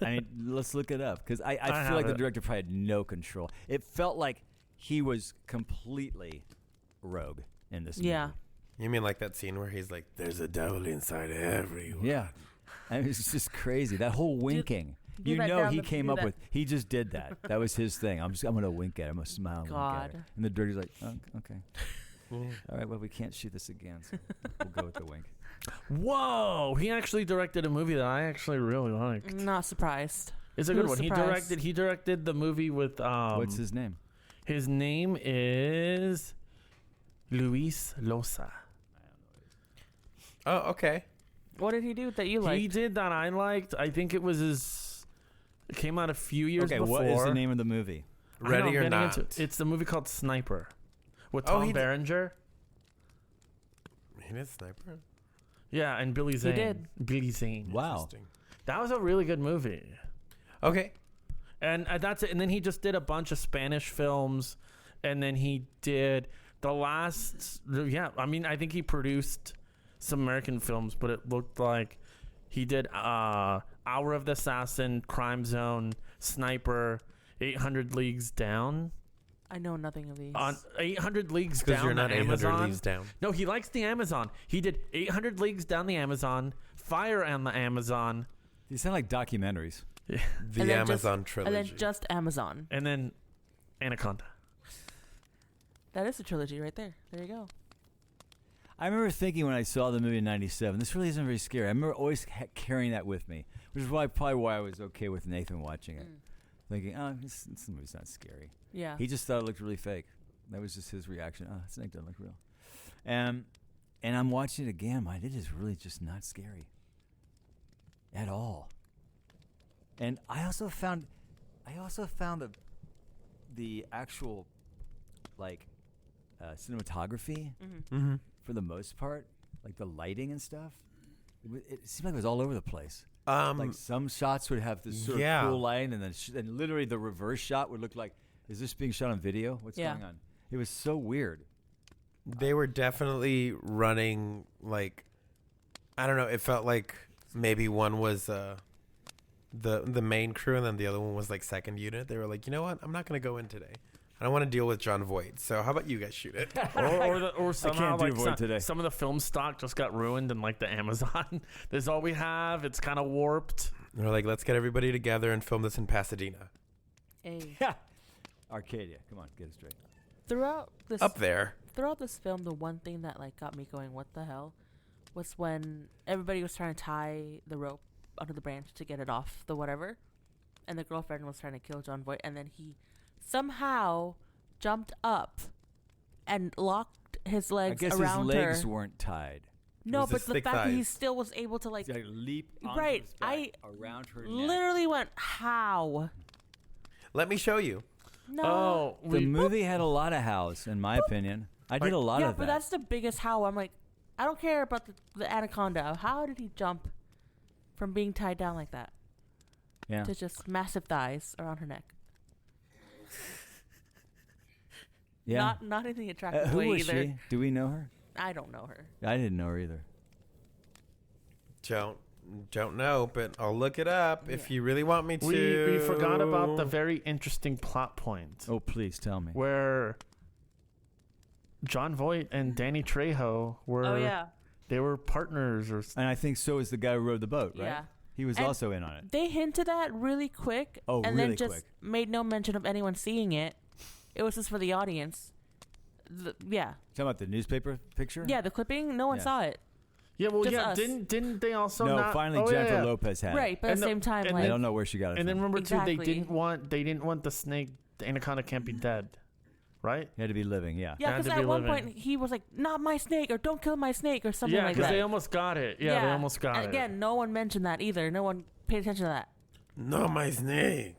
I mean, let's look it up because I have feel like the it. director probably had no control. It felt like he was completely rogue in this movie. Yeah. You mean like that scene where he's like, "There's a devil inside everyone." Yeah. I mean, it's just crazy. That whole winking. do that down He the- came do up that. with. He just did that. That was his thing. I'm going to wink at him. I'm going to smile and wink at God. her. And the director's like, oh, okay. Yeah. All right, well, we can't shoot this again, so we'll go with the wink. Whoa! He actually directed a movie that I actually really liked. Not surprised. It's a good Who's one. surprised? He directed the movie with What's his name? His name is Luis Loza. Oh, okay. What did he do that you liked? He did that I liked. I think it was it came out a few years Okay, before. what is the name of the movie? I know, I'm Ready or getting not? into it. It's the movie called Sniper with Oh, Tom he did- Berenger. He did Sniper. Yeah, and Billy Zane. did. Billy Zane. Wow. Interesting. That was a really good movie. Okay. And that's it. And then he just did a bunch of Spanish films. And then he did the last. Yeah, I mean, I think he produced some American films, but it looked like he did Hour of the Assassin, Crime Zone, Sniper, 800 Leagues Down. I know nothing of these. On 800 Leagues Because Down you're not the 800 Amazon. leagues down. No, he likes the Amazon. He did 800 Leagues Down the Amazon, Fire on the Amazon, These sound like documentaries. The And then Amazon and trilogy. then just Amazon. and then Anaconda. That is a trilogy right there. There you go. I remember thinking when I saw the movie in '97, this really isn't very scary. I remember always carrying that with me, which is probably why I was okay with Nathan watching it, thinking, "Oh, this movie's not scary." Yeah. He just thought it looked really fake. That was just his reaction. Oh, Snake doesn't look real. And I'm watching it again. Man, it is really just not scary at all. And I also found the actual cinematography Mm-hmm. for the most part, like the lighting and stuff. It seemed like it was all over the place. Um, Like some shots would have this sort yeah. of cool lighting, and then and literally the reverse shot would look like, is this being shot on video? What's Yeah. going on? It was so weird. they were definitely running like, I don't know. It felt like maybe one was the main crew, and then the other one was like second unit. They were like, you know what? I'm not gonna go in today. I don't want to deal with John Voight. So how about you guys shoot it? Or somehow can't do like Void today. some of the film stock just got ruined in like the Amazon. This is all we have. It's kind of warped. They're like, let's get everybody together and film this in Pasadena. Hey. Yeah. Arcadia. Come on, get it straight. Throughout this Up there. throughout this film, the one thing that like got me going, what the hell, was when everybody was trying to tie the rope under the branch to get it off the whatever, and the girlfriend was trying to kill John Voight, and then he somehow jumped up and locked his I legs guess around his legs her. weren't tied. No, was but his the thick fact that he thighs. still was able to like Like leap onto Right, his back around her neck. literally went, how? Let me show you. No. Oh, The movie had a lot of house, in my opinion. I did a lot yeah, of but that. that's the biggest how. I'm like, I don't care about the anaconda. How did he jump from being tied down like that Yeah. to just massive thighs around her neck? Yeah. Not anything attractive Who way was either. she? Do we know her? I don't know her. I didn't know her either. Don't know, but I'll look it up if Yeah. you really want me to. we forgot about the very interesting plot point Oh, please tell me. where John Voight and Danny Trejo were. Oh yeah, They were partners or. And I think so is the guy who rowed the boat, right? yeah. He was And also in on it. They hinted at really quick, Oh, and really then just quick. made no mention of anyone seeing it. It was just for the audience. Yeah, Talking about the newspaper picture? yeah. The clipping, no one Yeah. saw it. Yeah, well, Just yeah. us. Didn't they also No, not? finally oh, Jennifer yeah. Lopez had Right, it. but at And the the- same time, and like, I don't know where she got it And then from. number two, Exactly. they didn't want the snake. The anaconda can't be dead, right? He had to be living, yeah. yeah, had because to be at one living. point he was like, "Not my snake," or "Don't kill my snake," or something Yeah, like because that. they almost got it. Yeah, they almost got and it. again, no one mentioned that either. No one paid attention to that. No, my snake.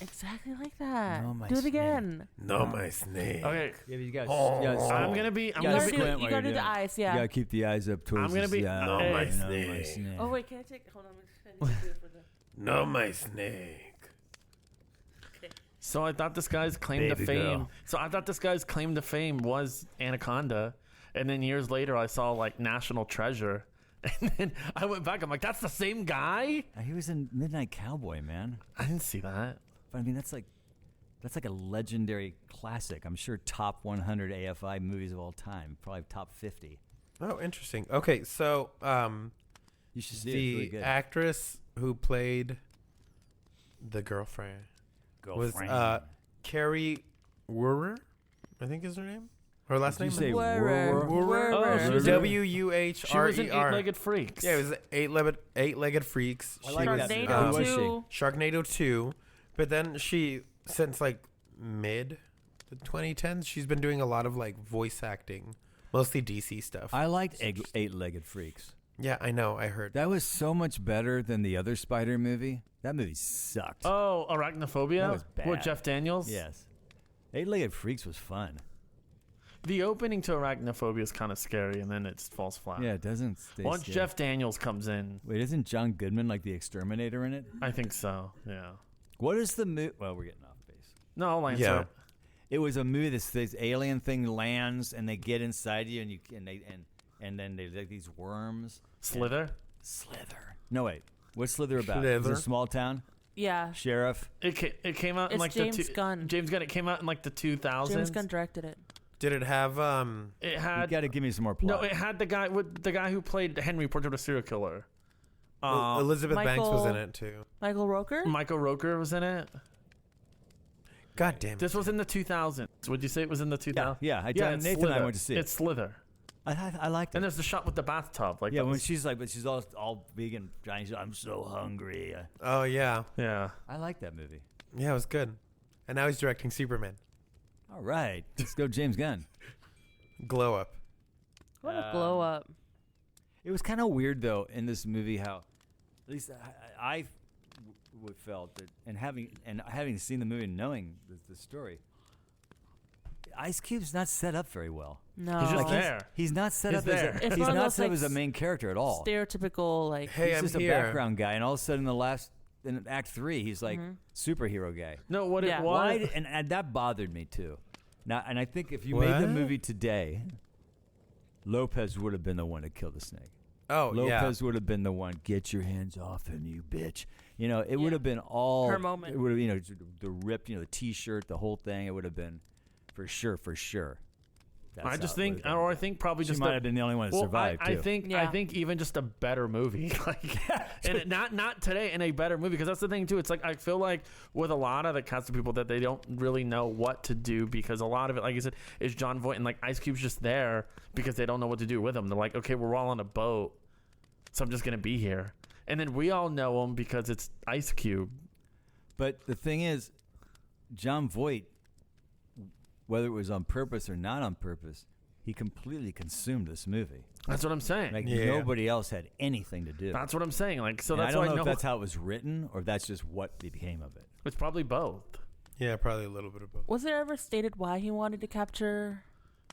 Exactly like that. No, my Do it snake. again. No, my snake. Okay, Yeah, you guys. Oh. I'm gonna be. I'm You You gonna gotta gotta be. do, squint you while gotta you're do the doing it. eyes, You yeah. gotta keep the eyes up towards I'm gonna his- be- yeah, No, yeah, my no, snake. snake. Oh wait, can I take? Hold on. Let me do it for the. No, my snake. So I thought this guy's claim to Baby fame. girl. So I thought this guy's claim to fame was Anaconda, and then years later I saw like National Treasure, and then I went back. I'm like, that's the same guy. He was in Midnight Cowboy, man. I didn't see that. But I mean, that's like a legendary classic. I'm sure top 100 AFI movies of all time, probably top 50. Oh, interesting. Okay, so You should see it. It's the really good. actress who played the girlfriend was Carrie Wuhrer, I think is her name. Her last Did you name say is Wuhrer? Oh, she was in- Wuhrer. She was in Eight-Legged Freaks. Yeah, it was eight-legged freaks. I She like was, that movie. Sharknado Who was she? 2. Sharknado 2. But then she, since like mid the 2010s, she's been doing a lot of like voice acting, mostly DC stuff. I liked Eight-Legged Freaks. Yeah, I know. I heard. That was so much better than the other Spider movie. That movie sucked. Oh, Arachnophobia That was with bad. Jeff Daniels. Yes. Eight-Legged Freaks was fun. The opening to Arachnophobia is kind of scary, and then it falls flat. Yeah, it doesn't stay Once scary. Jeff Daniels comes in, Wait, isn't John Goodman like the exterminator in it? I think so. Yeah. What is the movie? Well, we're getting off base. No, I'll answer Yeah. it. It was a movie this alien thing lands and they get inside you and then they like these worms. Slither. Slither. No wait, what's Slither about? Slither. It's a small town Yeah. sheriff. It came out in It's like James the Gunn. James Gunn. It came out in like the 2000s. James Gunn directed it. Did it have It You had got to give me some more plot. no. It had the guy who played Henry, Portrait of a Serial Killer. Elizabeth Banks was in Michael- it too? Michael Roker? Michael Roker was in it. God damn it. This was in the 2000s. Would you say it was in the 2000s? yeah. it's Nathan and I Slither. went to see it. It's Slither. I liked it. And there's the shot with the bathtub. Like Yeah, that when was- she's like, but she's all vegan. She's, I'm so hungry. Oh yeah, yeah. I like that movie. yeah, it was good. And now he's directing Superman. All right, let's go, James Gunn. Glow up. What a glow up. It was kind of weird though in this movie how, at least I felt that, and having seen the movie and knowing the story, Ice Cube's not set up very well. No. He's just Like, there. He's not set He's up there. as It's he's one of not those, set up like, as a main character at all. Stereotypical, like. Hey, He's I'm just here. a background guy, and all of a sudden in Act 3, he's like superhero guy. No, what Yeah. it Why? was. And that bothered me too. Now, and I think if you made the What? movie today, Lopez would have been the one to kill the snake. Oh yeah. Lopez would have been the one. Get your hands off him, you bitch. You know, it would Yeah. have been all Her moment. It would have, the rip, the T-shirt, the whole thing. It would have been for sure. That's I how just it think, would have or been. I think probably She just might have been the only one to well, survive I too. think Yeah. even just a better movie. Like And not today in a better movie, because that's the thing too. It's like I feel like with a lot of the cast of people that they don't really know what to do, because a lot of it, like I said, is John Voight, and like Ice Cube's just there because they don't know what to do with him. They're like, okay, we're all on a boat, so I'm just gonna be here. And then we all know him because it's Ice Cube. But the thing is, John Voight, whether it was on purpose or not on purpose, he completely consumed this movie. That's what I'm saying. Like nobody else had anything to do. That's what I'm saying. Like, so And that's I don't why know if that's how it was written or if that's just what became of it. it's probably both Yeah, probably a little bit of both. Was it ever stated why he wanted to capture?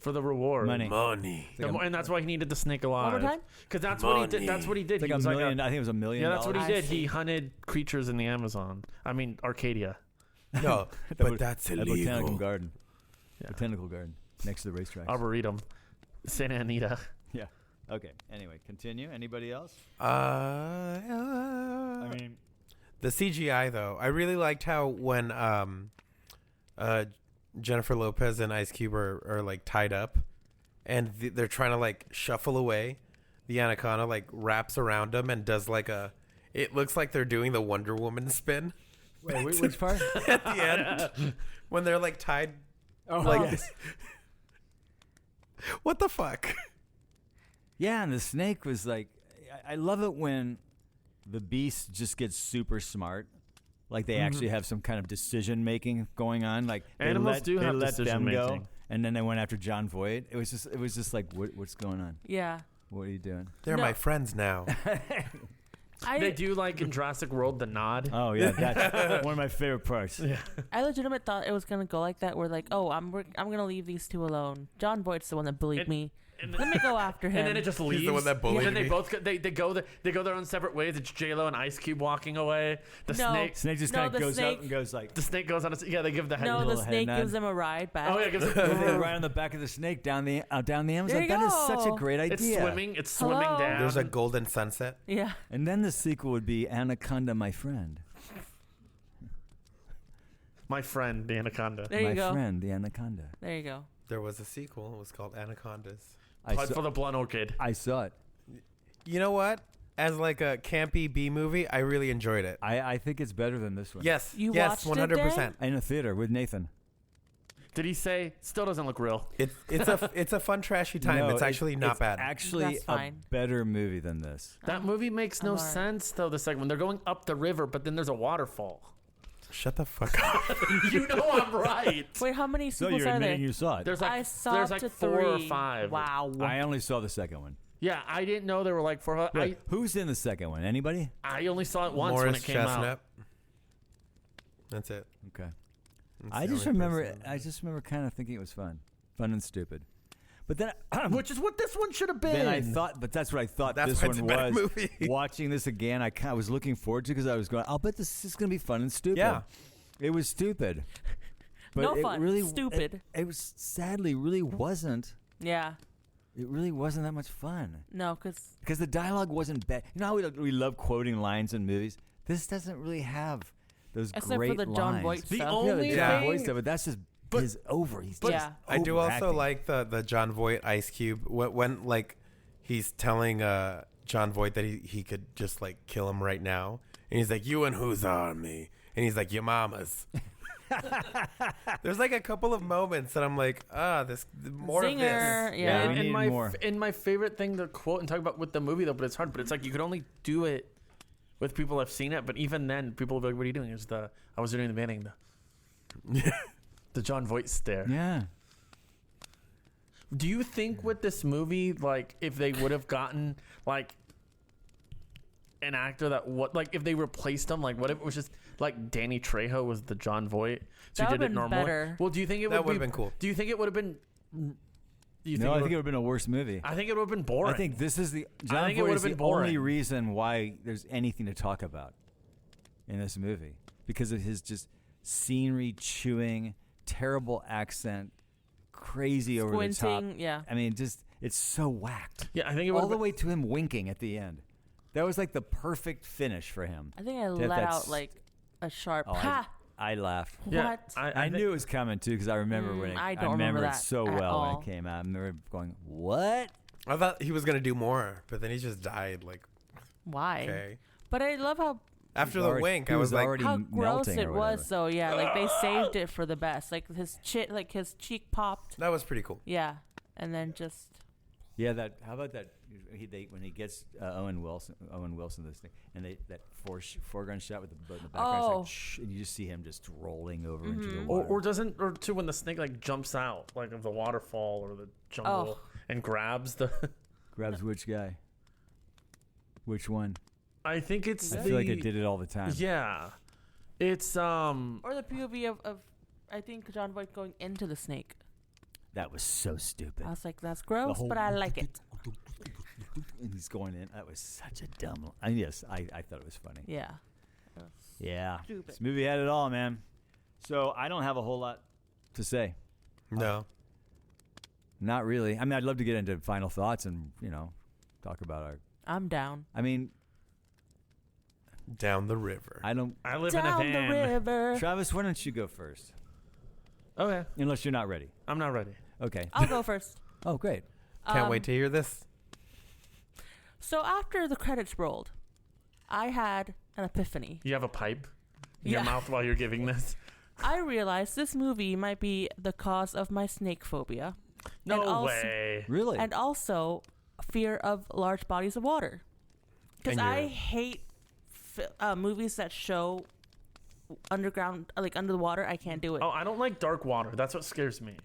for the reward. Money. And that's why he needed the snake alive. One more time? Because that's what he did. That's what he did. It's like He was $1 million. I think it was $1 million. yeah, that's what he I did. see. He hunted creatures in the Amazon. I mean, Arcadia. No, but that's At illegal. Botanical Garden. Yeah. Botanical Garden. Next to the racetrack. Arboretum. Santa Anita. Yeah. Okay. Anyway, continue. Anybody else? I mean, the CGI though, I really liked how when Jennifer Lopez and Ice Cube are like tied up, and they're trying to like shuffle away, the Anaconda like wraps around them and does like a. It looks like they're doing the Wonder Woman spin. wait, which part? At the end, when they're like tied. Oh, Like- yes. What the fuck? Yeah, and the snake was like, I love it when the beast just gets super smart. Like they actually have some kind of decision making going on. Like Animals do have let decision them go, making. and then they went after John Voight. It was just like, what's going on? Yeah. What are you doing? They're No. my friends now. They do like in Jurassic World the nod. Oh yeah, that's one of my favorite parts. Yeah. I legitimately thought it was gonna go like that. Where like, oh, I'm gonna leave these two alone. John Voight's the one that bullied me. And Let me go after him. And then it just leaves. He's the one that bullied And then they me. both they go their own separate ways. It's J-Lo and Ice Cube walking away. The No. snake. Snake just No, kind of the goes snake- up and goes like. The snake goes on. Yeah, they give the head. no, the little head snake nod. gives him a ride back. Oh yeah, gives They it. ride on the back of the snake down the Amazon. There you That is such a go. great idea. It's swimming. It's swimming Hello? down. There's a golden sunset. Yeah. And then the sequel would be Anaconda, my friend. My friend, the Anaconda. There you my go. friend, the Anaconda. There you go. There was a sequel. It was called Anacondas. Blood for the Blunt Orchid. I saw it. You know what? As like a campy B movie, I really enjoyed it. I think it's better than this one. Yes, You yes, watched it, 100%. In a theater with Nathan. Did he say still doesn't look real? It's a fun trashy time. No, it's actually not it's bad. Actually, That's a fine. better movie than this. That movie makes no I'm alright. sense though. The second one, they're going up the river, but then there's a waterfall. Shut the fuck up. You know I'm right. Wait, how many So sequels you're are there? admitting you saw it. There's like I saw there's up like to 4 or 3. 5. Wow. I only saw the second one. Yeah, I didn't know there were like 4. Wait, who's in the second one? Anybody? I only saw it once Morris when it came Chestnut. out. That's it. Okay. That's I the just only remember. person. I just remember kind of thinking it was fun and stupid. But then, Which is what this one should have been. then I thought. But that's what I thought That's this why it's one a better was. movie. Watching this again, I was looking forward to because I was going. I'll bet this is going to be fun and stupid. Yeah. It was stupid. But No it fun, Really, stupid. It was sadly really wasn't. Yeah. It really wasn't that much fun. No, because The dialogue wasn't bad. You know how we love quoting lines in movies? This doesn't really have those except great for the John lines. Voight The stuff. only Yeah, the John thing- Voight stuff, but that's just he's over. He's just Yeah. I do also overacting. like the John Voight Ice Cube when like he's telling John Voight that he could just like kill him right now, and he's like, "You and whose army?" And he's like, "Your mama's." There's like a couple of moments that I'm like, this more Zinger. of this. Yeah, Yeah. we need more. And my favorite thing to quote and talk about with the movie though, but it's hard. But it's like you could only do it with people who've seen it. But even then, people will be like, "What are you doing?" It's I was doing the banning the John Voight stare. Yeah. Do you think with this movie, like, if they would have gotten like an actor that if they replaced him, like, what if it was just like Danny Trejo was the John Voight, so That he did would've it been normally? better. Well, do you think it That would would've been cool. Do you think it would have been? Do you No, I think it it would have been a worse movie. I think it would have been boring. I think this is the John think it Voight would've is the been boring. only reason why there's anything to talk about in this movie because of his just scenery chewing, terrible accent, crazy over the top. Squinting, yeah. I mean, just it's so whacked. Yeah, I think it All would the way to him winking at the end. That was like the perfect finish for him. I think I That- let that's- out like a sharp Oh, ha. I laughed. Yeah, What? I knew it was coming too because I remember when I I don't remember remember it that so at well when all. it came out. I remember going, "What?" I thought he was gonna do more, but then he just died. Like, Why? okay, But I love how After the wink, I was like, already how gross melting it or was. whatever. So yeah, like they saved it for the best. Like his cheek popped. that was pretty cool. Yeah, and then just Yeah, that. How about that? When he gets Owen Wilson this thing, and that foreground shot with the boat in the background, Oh. it's like, shh, and you just see him just rolling over into Mm-hmm. the water. Or too when the snake like jumps out like of the waterfall or the jungle and grabs the. Grabs which guy? Which one? I think it's. I feel like they did it all the time. Yeah, it's or the POV of I think John Voight going into the snake. That was so stupid. I was like, that's gross, but I like it. And he's going in. That was such a dumb. Yes, I thought it was funny. Yeah. Yeah, Stupid. this movie had it all, man. So I don't have a whole lot to say. No. Not really. I mean, I'd love to get into final thoughts and talk about our. I'm down. I mean, Down the river. I don't. I live Down in a van. the river. Travis, why don't you go first? Okay, Unless you're not ready. I'm not ready. Okay. I'll go first. Oh, great. Can't wait to hear this. So after the credits rolled, I had an epiphany. You have a pipe in your Yeah. mouth while you're giving this. I realized this movie might be the cause of my snake phobia. No And also- way. Really? And also fear of large bodies of water. Because And you're- I hate movies that show underground, like under the water. I can't do it. Oh, I don't like dark water. That's what scares me.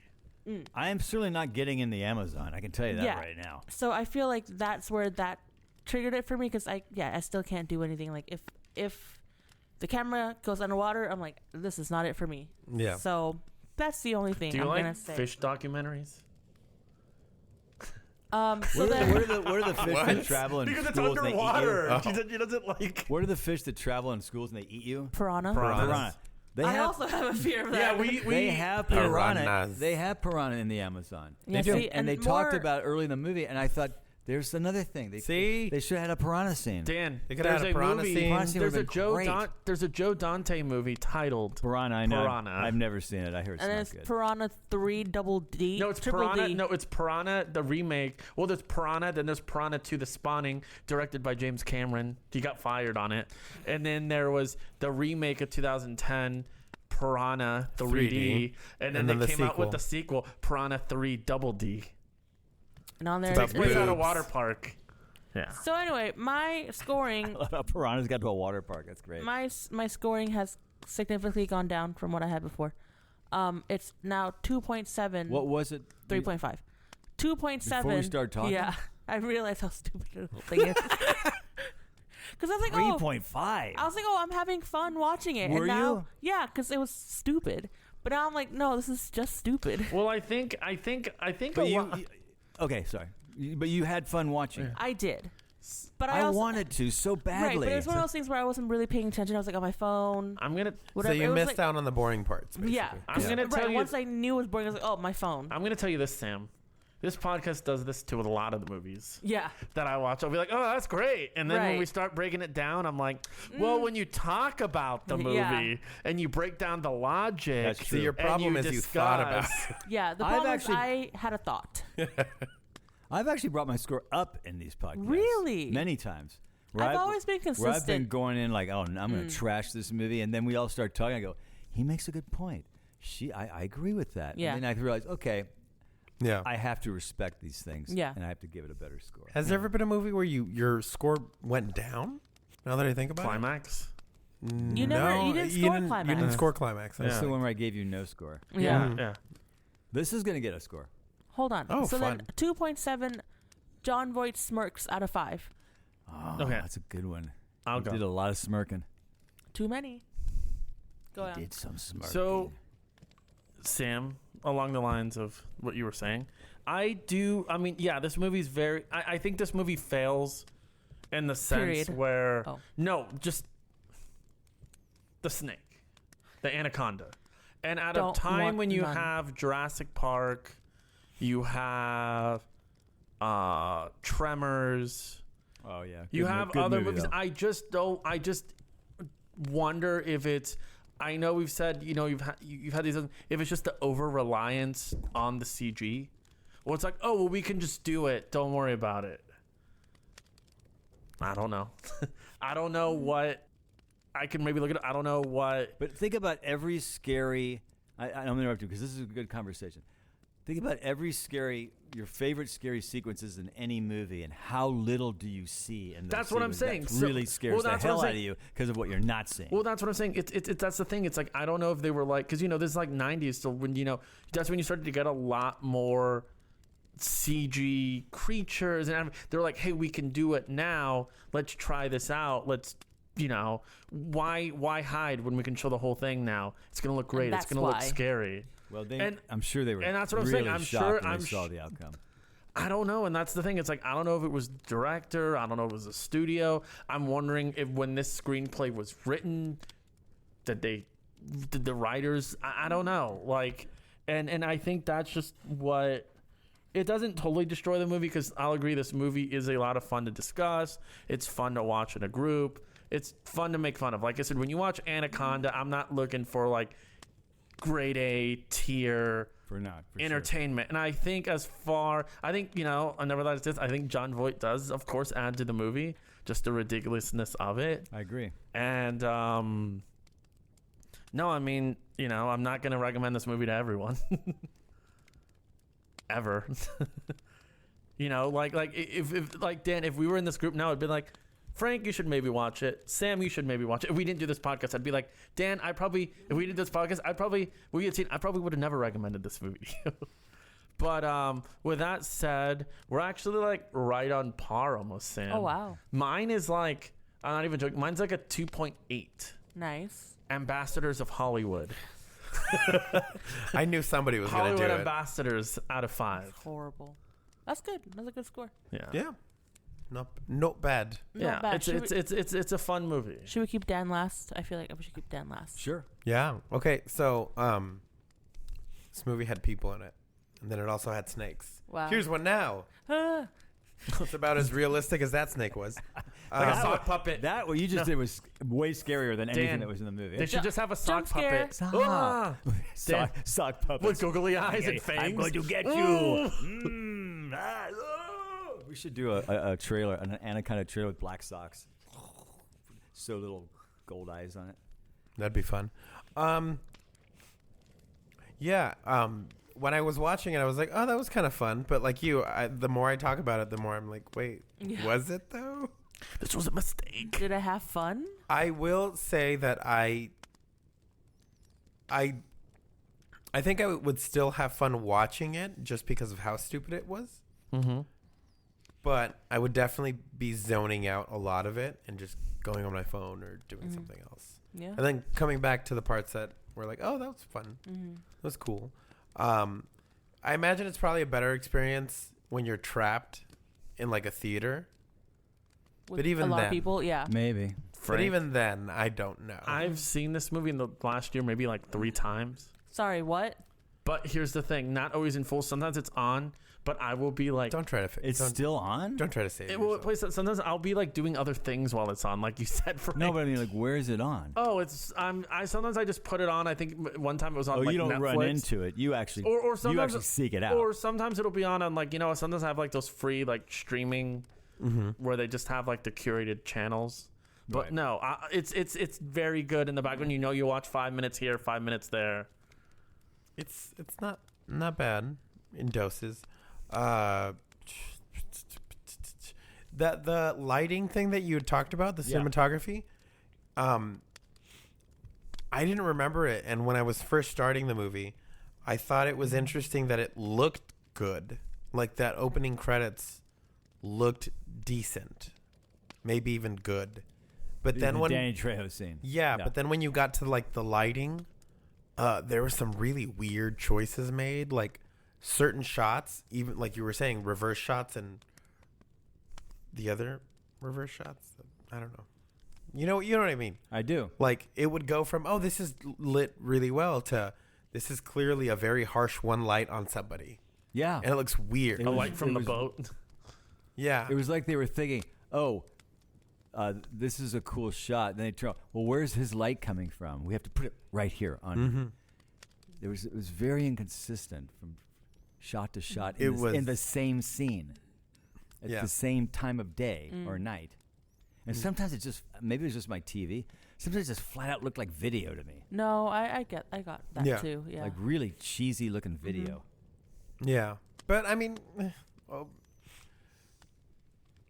I am certainly not getting in the Amazon. I can tell you that Yeah. right now. So I feel like that's where that triggered it for me. Because I still can't do anything. Like if the camera goes underwater, I'm like, this is not it for me. Yeah. So that's the only thing Do you I'm gonna like say. fish documentaries? So What then, are the fish that travel in Because it's schools and they eat you? underwater. He doesn't like. What are the fish that travel in schools and they eat you? piranha. Piranha. They I have. also have a fear of that. Yeah, we They have piranha. Piranhas. They have piranha in the Amazon. Yeah, They do. see, And they and talked more- about it early in the movie, and I thought, there's another thing. They should have had a piranha scene. Dan, They could there's have a had a piranha movie. scene. Piranha scene There's a would've been great. There's a Joe Dante movie titled Piranha, I know. Piranha. I've never seen it. I heard it's And then not it's good. Piranha 3 double D. No, it's triple Piranha. D. No, it's Piranha, the remake. Well, there's Piranha, then there's Piranha 2, The Spawning, directed by James Cameron. He got fired on it. And then there was the remake of 2010, Piranha 3D. And then the they came out with sequel. the sequel, Piranha 3 Double D. And on there, It's about it's- It's at a boobs. water park. Yeah. so anyway, my scoring, Piranha's got to a water park. That's great. my scoring has significantly gone down from what I had before. It's now 2.7, What was it? 3.5. 2.7. Before we start talking? Yeah, I realized how stupid the whole thing is. Because I was like, oh, 3.5. I was like, oh, I'm having fun watching it. Were and now, you? Yeah, because it was stupid. But now I'm like, no, this is just stupid. Well, I think But okay, sorry. But you had fun watching it. I did. But I also, wanted to so Right, badly. but it was one of those things where I wasn't really paying attention. I was like on my phone, I'm gonna whatever. So It you was missed like, out on the boring parts, basically. Yeah. I'm gonna tell right, you. once I knew it was boring, I was like, oh, my phone. I'm gonna tell you this, Sam. This podcast does this to a lot of the movies Yeah. that I watch. I'll be like, oh, that's great. And then when Right. we start breaking it down, I'm like, well, when you talk about the movie Yeah. and you break down the logic. That's See, true. your and problem is you thought about discuss- it. Yeah, the I've problem actually- is I had a thought. I've actually brought my score up in these podcasts. Really? Many times. Where I've always been Where I've been consistent. going in like, oh, I'm going to trash this movie. And then we all start talking. I go, he makes a good point. I agree with that. Yeah. And then I realize, okay, Yeah. I have to respect these things. Yeah. And I have to give it a better score. Has there ever been a movie where your score went down? Now that I think about Climax. it. You didn't score You Climax. didn't score Climax. That's Yeah. the one where I gave you no score. Yeah. Mhm. Yeah. This is going to get a score. Hold on. Oh, so fun. then 2.7 John Voight smirks out of 5. Oh, Okay. that's a good one. I'll You go. did a lot of smirking. Too many. Go You on. did some smirking. So, Sam, along the lines of what you were saying, this movie's very. I think this movie fails in the sense Period. where. Oh. No, just the snake, the anaconda. And at Don't a time want when you none. have Jurassic Park, you have Tremors. Oh, yeah. You Good have good other movie, movies. though. I just wonder if it's. I know we've said you've had these. If it's just the over reliance on the CG, well, it's like, oh well, we can just do it. Don't worry about it. I don't know. I don't know what. I can maybe look at it. I don't know what. But think about every scary. I'm going to interrupt you because this is a good conversation. Think about your favorite scary sequences in any movie, and how little do you see in those That's what I'm sequences saying. that really scares the hell out of saying. you because of what you're not seeing. Well, that's what I'm saying. It's that's the thing. It's like I don't know if they were like, because this is like 90s, so when that's when you started to get a lot more CG creatures, and they're like, hey, we can do it now. Let's try this out. Let's why hide when we can show the whole thing now? It's gonna look great. It's gonna look scary. Well, I'm sure they were. And that's what I'm really saying. I'm shocked sure. when they saw the outcome. I don't know, and that's the thing. It's like I don't know if it was director. I don't know if it was a studio. I'm wondering if when this screenplay was written, did the writers? I don't know. Like, and I think that's just what. It doesn't totally destroy the movie because I'll agree this movie is a lot of fun to discuss. It's fun to watch in a group. It's fun to make fun of. Like I said, when you watch Anaconda, I'm not looking for like grade A tier for entertainment. Sure. And I think I never realized this. I think John Voight does, of course, add to the movie just the ridiculousness of it. I agree. And no, I mean, I'm not going to recommend this movie to everyone. Ever. like if like Dan, if we were in this group now, it'd be like, Frank, you should maybe watch it. Sam, you should maybe watch it. If we didn't do this podcast, I'd be like, Dan, if we did this podcast, I probably would have never recommended this movie to you. But with that said, we're actually like right on par almost, Sam. Oh, wow. Mine is like, I'm not even joking, mine's like a 2.8. Nice. Ambassadors of Hollywood. I knew somebody was going to do Hollywood it. Ambassadors out of 5. Horrible. That's good. That's a good score. Yeah. Not bad. Yeah, Not bad. it's a fun movie. Should we keep Dan last? I feel like we should keep Dan last. Sure. Yeah. Okay. So, this movie had people in it, and then it also had snakes. Wow. Here's one now. It's about as realistic as that snake was. Like a sock puppet. That what you just did was way scarier than anything that was in the movie. They should just have a sock Jump scare. puppet. Stop. Ah! Sock puppets With googly eyes and fangs. I'm going to get you. We should do a trailer, an Anaconda trailer with black socks. So little gold eyes on it. That'd be fun. When I was watching it, I was like, oh, that was kind of fun. But like you, the more I talk about it, the more I'm like, wait, was it though? This was a mistake. Did I have fun? I will say that I think I would still have fun watching it just because of how stupid it was. Mm-hmm. But I would definitely be zoning out a lot of it and just going on my phone or doing something else. Yeah. And then coming back to the parts that were like, oh, that was fun. Mm-hmm. That was cool. I imagine it's probably a better experience when you're trapped in like a theater. With but even a lot then, of people, yeah. Maybe. But even then, I don't know. I've seen this movie in the last year maybe like 3 times. Sorry, what? But here's the thing, not always in full. Sometimes it's on, but I will be like, Don't try to. It's still on? Don't try to save it yourself. sometimes I'll be like doing other things while it's on, like you said. Frank. No, but I mean, like, where is it on? Oh, it's sometimes I just put it on. I think one time it was on. Oh, like you don't Netflix. run into it. You actually, or sometimes you actually seek it out. Or sometimes it'll be on like sometimes I have like those free like streaming where they just have like the curated channels. But Right. no, it's very good in the background. You watch 5 minutes here, 5 minutes there. It's not bad in doses. The lighting thing that you had talked about, the cinematography, I didn't remember it, and when I was first starting the movie, I thought it was interesting that it looked good. Like that opening credits looked decent, maybe even good. But then when Danny Trejo scene, but then when you got to like the lighting, there were some really weird choices made, like certain shots, even like you were saying, reverse shots and the other reverse shots. I don't know. You know what I mean? I do. Like it would go from, oh, this is lit really well to this is clearly a very harsh one light on somebody. Yeah. And it looks weird. It A was- light from it the was- boat. Yeah. It was like they were thinking, this is a cool shot. Then they turn, well, where's his light coming from? We have to put it right here on. It was very inconsistent from shot to shot in the same scene at the same time of day or night. And sometimes it just, maybe it was just my TV. Sometimes it just flat out looked like video to me. No, I got that Yeah. too. Yeah. Like really cheesy looking video. Yeah. But I mean, well,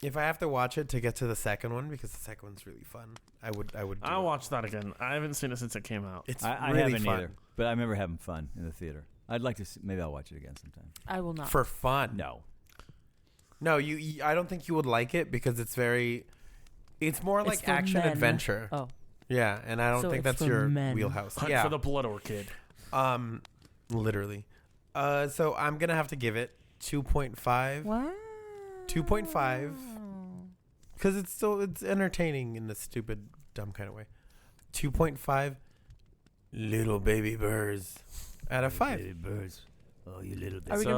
if I have to watch it to get to the second one, because the second one's really fun, I would. I'll watch that again. I haven't seen it since it came out. It's I really haven't fun. either, but I remember having fun in the theater. I'd like to see, maybe I'll watch it again sometime. I will not. For fun. No. No, you I don't think you would like it because it's very. It's more It's like for action men. adventure. Oh, Yeah, and I don't So think it's that's for your men. wheelhouse. Hunt Yeah. for the Blood Orchid. Literally. So I'm gonna have to give it 2.5. wow. 2.5. Because it's entertaining in a stupid, dumb kind of way. 2.5 little baby birds out of 5. Baby birds. Oh, you little bit. Are we So-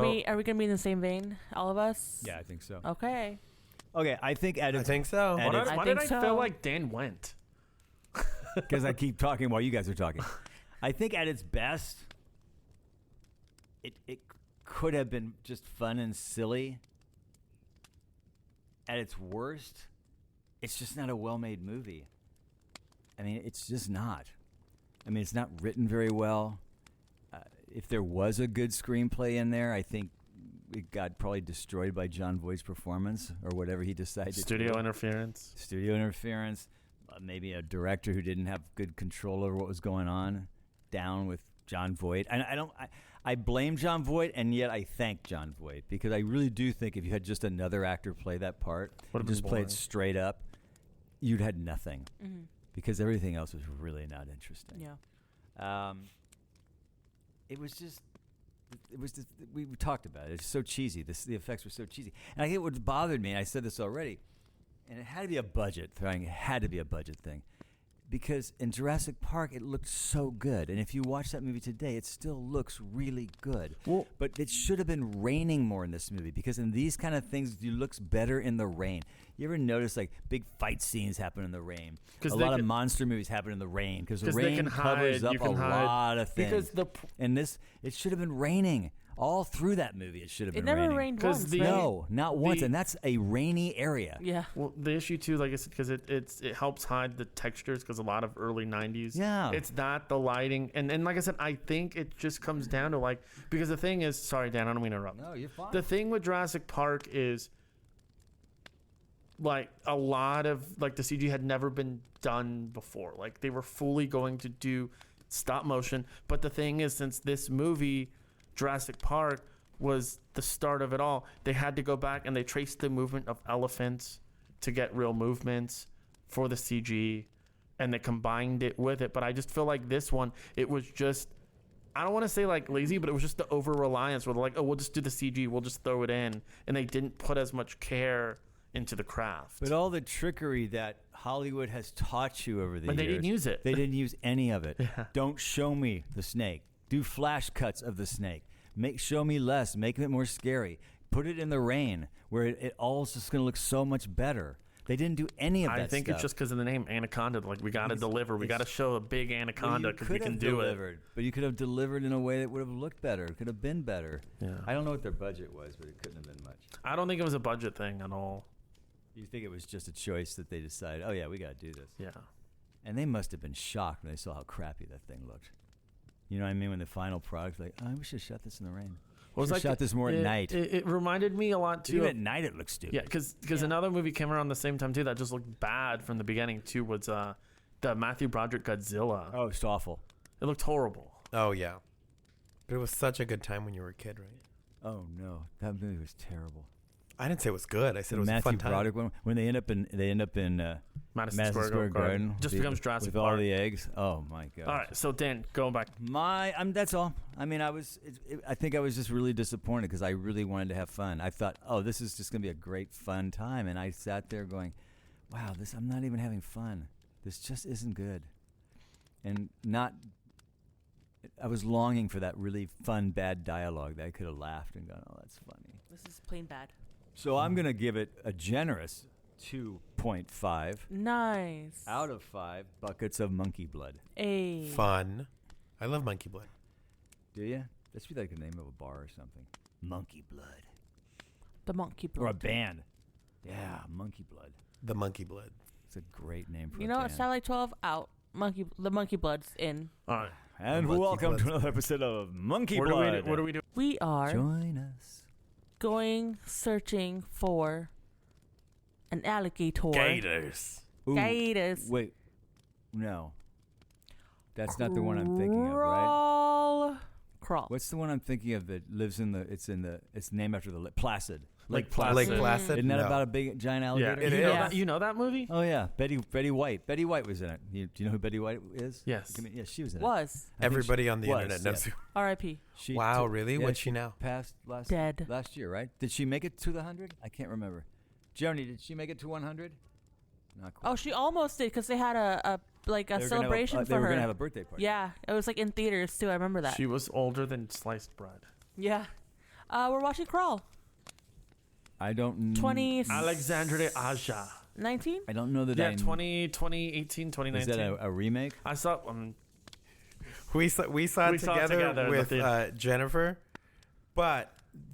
gonna be in the same vein, all of us? Yeah, I think so. Okay. Okay, I think at I its, think so. And Why I did I think so. feel like Dan went? because I keep talking while you guys are talking. I think at its best, it could have been just fun and silly. At its worst, it's just not a well-made movie. I mean, it's just not. I mean, it's not written very well. If there was a good screenplay in there, I think it got probably destroyed by John Voight's performance or whatever he decided to Studio do. interference. Studio interference, maybe a director who didn't have good control over what was going on, down with John Voight. And I blame John Voight, and yet I thank John Voight because I really do think if you had just another actor play that part, Would've just been play boring. it straight up, you'd had nothing Mm-hmm. because everything else was really not interesting. Yeah. It was just. We talked about it. It's so cheesy. The effects were so cheesy. And I think what bothered me, and I said this already, and it had to be a budget thing. It had to be a budget thing. Because in Jurassic Park, it looked so good. And if you watch that movie today, it still looks really good. Well, But it should have been raining more in this movie because in these kind of things, it looks better in the rain. You ever notice like big fight scenes happen in the rain? 'Cause A they lot of can- monster movies happen in the rain because the 'cause they rain can covers hide, up you can a hide. lot of things. because And this, it should have been raining all through that movie. It should have It been never raining. rained 'Cause once, the- right? No, not once, the- and that's a rainy area. Yeah. well, the issue too, like I said, because it helps hide the textures because a lot of early '90s. Yeah. It's that the lighting, and like I said, I think it just comes down to like because the thing is, sorry Dan, I don't mean to interrupt. No, you're fine. The thing with Jurassic Park is like a lot of like the CG had never been done before. Like they were fully going to do stop motion, but the thing is, since this movie, Jurassic Park, was the start of it all, they had to go back and they traced the movement of elephants to get real movements for the CG, and they combined it with it. But I just feel like this one, it was just, I don't want to say like lazy, but it was just the over reliance where they're like, oh, we'll just do the CG, we'll just throw it in, and they didn't put as much care into the craft. But all the trickery that Hollywood has taught you over the But years, they didn't use it. They didn't use any of it. Yeah. Don't show me the snake. Do flash cuts of the snake. Show me less. Make it more scary. Put it in the rain where it all is just going to look so much better. They didn't do any of that I think stuff. it's just because of the name Anaconda. Like we got to deliver, we got to show a big Well, anaconda you because we could can have do delivered, but you could have delivered in a way that would have looked better. It could have been better. it. Yeah. I don't know what their budget was, but it couldn't have been much. I don't think it was a budget thing at all. You think it was just a choice that they decided, oh, yeah, we got to do this. Yeah. And they must have been shocked when they saw how crappy that thing looked. You know what I mean? When the final product, like, oh, we should have shot this in the rain. Well, We shot this more at night. It reminded me a lot too. Even of- at night, it looks stupid. Yeah, because another movie came around the same time too that just looked bad from the beginning too. Was the Matthew Broderick Godzilla? Oh, it's awful. It looked horrible. Oh yeah, but it was such a good time when you were a kid, right? Oh no, that movie was terrible. I didn't say it was good. I said it was Matthew a fun time. Broderick one when they end up in Madison Madison Square Garden just with- becomes Jurassic with all Park. the eggs. Oh my god! All right, so Dan, going back. That's all. I mean, I think I was just really disappointed because I really wanted to have fun. I thought, oh, this is just going to be a great fun time, and I sat there going, wow, I'm not even having fun. This just isn't good, and I was longing for that really fun bad dialogue that I could have laughed and gone, oh, that's funny. This is plain bad. So I'm going to give it a generous 2.5 Nice. out of 5 buckets of monkey blood. A. Fun. I love Monkey Blood. Do you? That should be like the name of a bar or something. Monkey blood. The monkey Or a blood. band. Yeah, monkey blood. The Monkey Blood. It's a great name for You a know, band. Satellite 12 out. The Monkey Blood's in. All right. And Monkey welcome Blood's to another episode of Monkey What Blood. do we do? We are Join us. going searching for an alligator. Gators. Ooh, Gators. Wait. No. That's not the one I'm thinking of, right? Crawl. What's the one I'm thinking of that lives in the? It's named after the Placid. Lake Placid. Lake Placid. Isn't that No. about a big giant Yeah. alligator? It you know is. that? You know that movie? Oh yeah, Betty White. Betty White was in it. Do you know who Betty White is? Yes. Yeah, she was in it. Was. I think Everybody on the was, internet knows. yeah. R.I.P. She Wow, took- really? yeah, What's she now? Passed last year, right? Did she make it to the 100? I can't remember. Joni, did she make it to 100? Not quite. Oh, she almost did because they had a They were gonna have celebration they for were her. gonna have a birthday party. Yeah, it was like in theaters too. I remember that. She was older than sliced bread. Yeah. We're watching Crawl. I don't. 20. Alexandre de Aja. 19? I don't know that. Yeah, I 2018, 2019. Is that a remake? I saw. We saw it together with Jennifer, but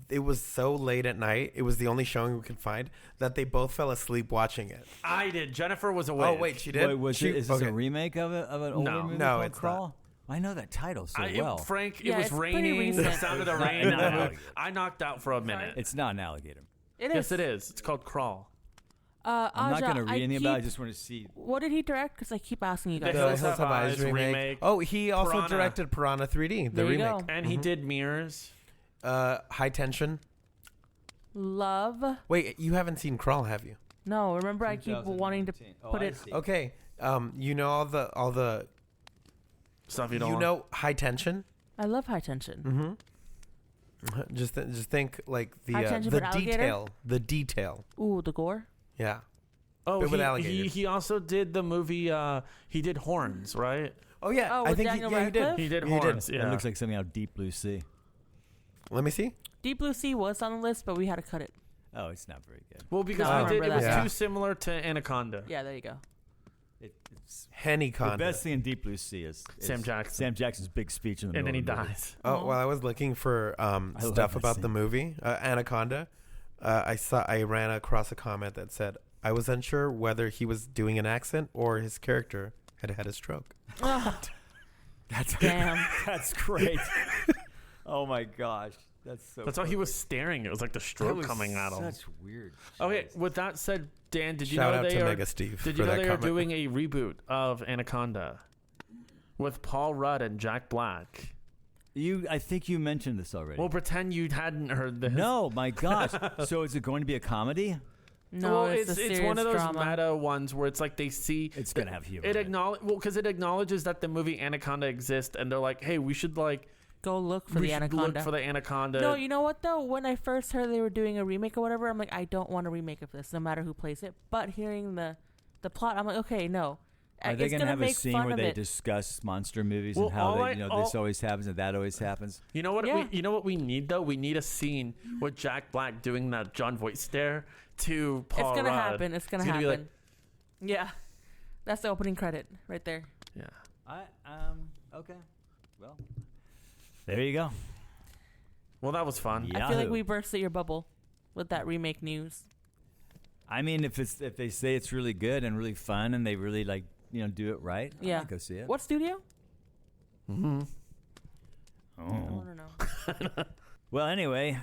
it was so late at night. It was the only showing we could find that they both fell asleep watching it. I did. Jennifer was awake. Oh wait, she did. Wait, is this okay. a remake of an older No. movie No, called it's Crawl? I know that title so well. Frank, Yeah, it was it's pretty raining. The recent. sound of the It's rain. not an alligator. I knocked out for a minute. It's not an alligator. It is. Yes, it is. It's called Crawl. I'm not Aja, going to read anything about it. I keep- just want to see. What did he direct? Because I keep asking you guys. The The Hills Hills Have Have Eyes Eyes remake. remake. Oh, he also Piranha. directed Piranha 3D, the There you remake. go. And he did Mirrors. High Tension. Love. Wait, you haven't seen Crawl, have you? No, remember I keep wanting to 2019. put I it. see. Okay. You know all the Stuff you you don't want. know High Tension. I love High Tension. Mm-hmm. Just think like High Tension with alligator? the detail. Ooh, the gore. Yeah. Oh, But with alligators. he also did the movie. He did Horns, right? Oh yeah, Oh, I with think Daniel he did. Radcliffe? He did He did. Horns. That Yeah. looks like something out of Deep Blue Sea. Let me see. Deep Blue Sea was on the list, but we had to cut it. Oh, it's not very good. Well, because No, I we did. It remember was that. too similar to Anaconda. Yeah, there you go. It's Hennyconda. the best thing in Deep Blue Sea is Sam Jackson. Sam Jackson's big speech in the And then he middle of the movie. dies. Oh, while I was looking for love stuff that about scene. the movie Anaconda, I ran across a comment that said I was unsure whether he was doing an accent or his character had had a stroke. That's Damn. That's great. Oh my gosh, that's so. That's why he was staring. It was like the That stroke was coming at him. Such weird. Okay, Jeez. with that said, Dan, did you Shout know out they to are? Mega Steve Did for you know that they are comment. doing a reboot of Anaconda with Paul Rudd and Jack Black? I think you mentioned this already. Well, pretend you hadn't heard this. No, my gosh. So is it going to be a comedy? No, well, it's one of those drama. meta ones where it's like they see It's going to have humor. it in because it acknowledges that the movie Anaconda exists, and they're like, hey, we should Go look for the Anaconda. look for the Anaconda. No, you know what though? When I first heard they were doing a remake or whatever, I'm like, I don't want a remake of this, no matter who plays it. But hearing the plot, I'm like, okay, no. Are they It's going to gonna have a make scene fun where of they it. discuss monster movies Well, and how all they, I- this always happens and that always happens? You know what? Yeah. You know what we need though? We need a scene with Jack Black doing that John Voight stare to Paul It's gonna Rudd. happen. It's gonna It's gonna be happen. Yeah, that's the opening credit right there. Yeah. Okay. Well, there you go. Well, that was fun. Yeah. I feel like Yahoo. we bursted your bubble with that remake news. I mean, if they say it's really good and really fun and they really do it right, Yeah. I'll go see it. What studio? Mm-hmm. I Oh. want to know. Well, anyway,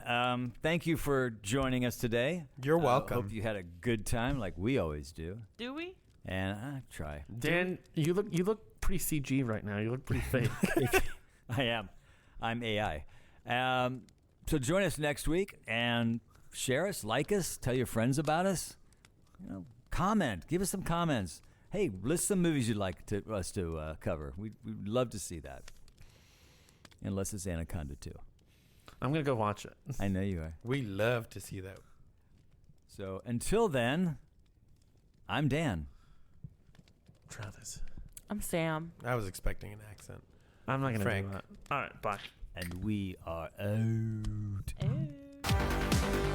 thank you for joining us today. You're welcome. Hope you had a good time, like we always do. Do we? And I try. Dan, you look pretty CG right now. You look pretty fake. I am. I'm AI. So join us next week and share us, like us, tell your friends about us. Comment. Give us some comments. Hey, list some movies you'd like us to cover. We'd love to see that. Unless it's Anaconda 2. I'm gonna go watch it. I know you are. We love to see that. So until then, I'm Dan. Travis. I'm Sam. I was expecting an accent. I'm not gonna Frank. do that. All right, bye. And we are out. Ew.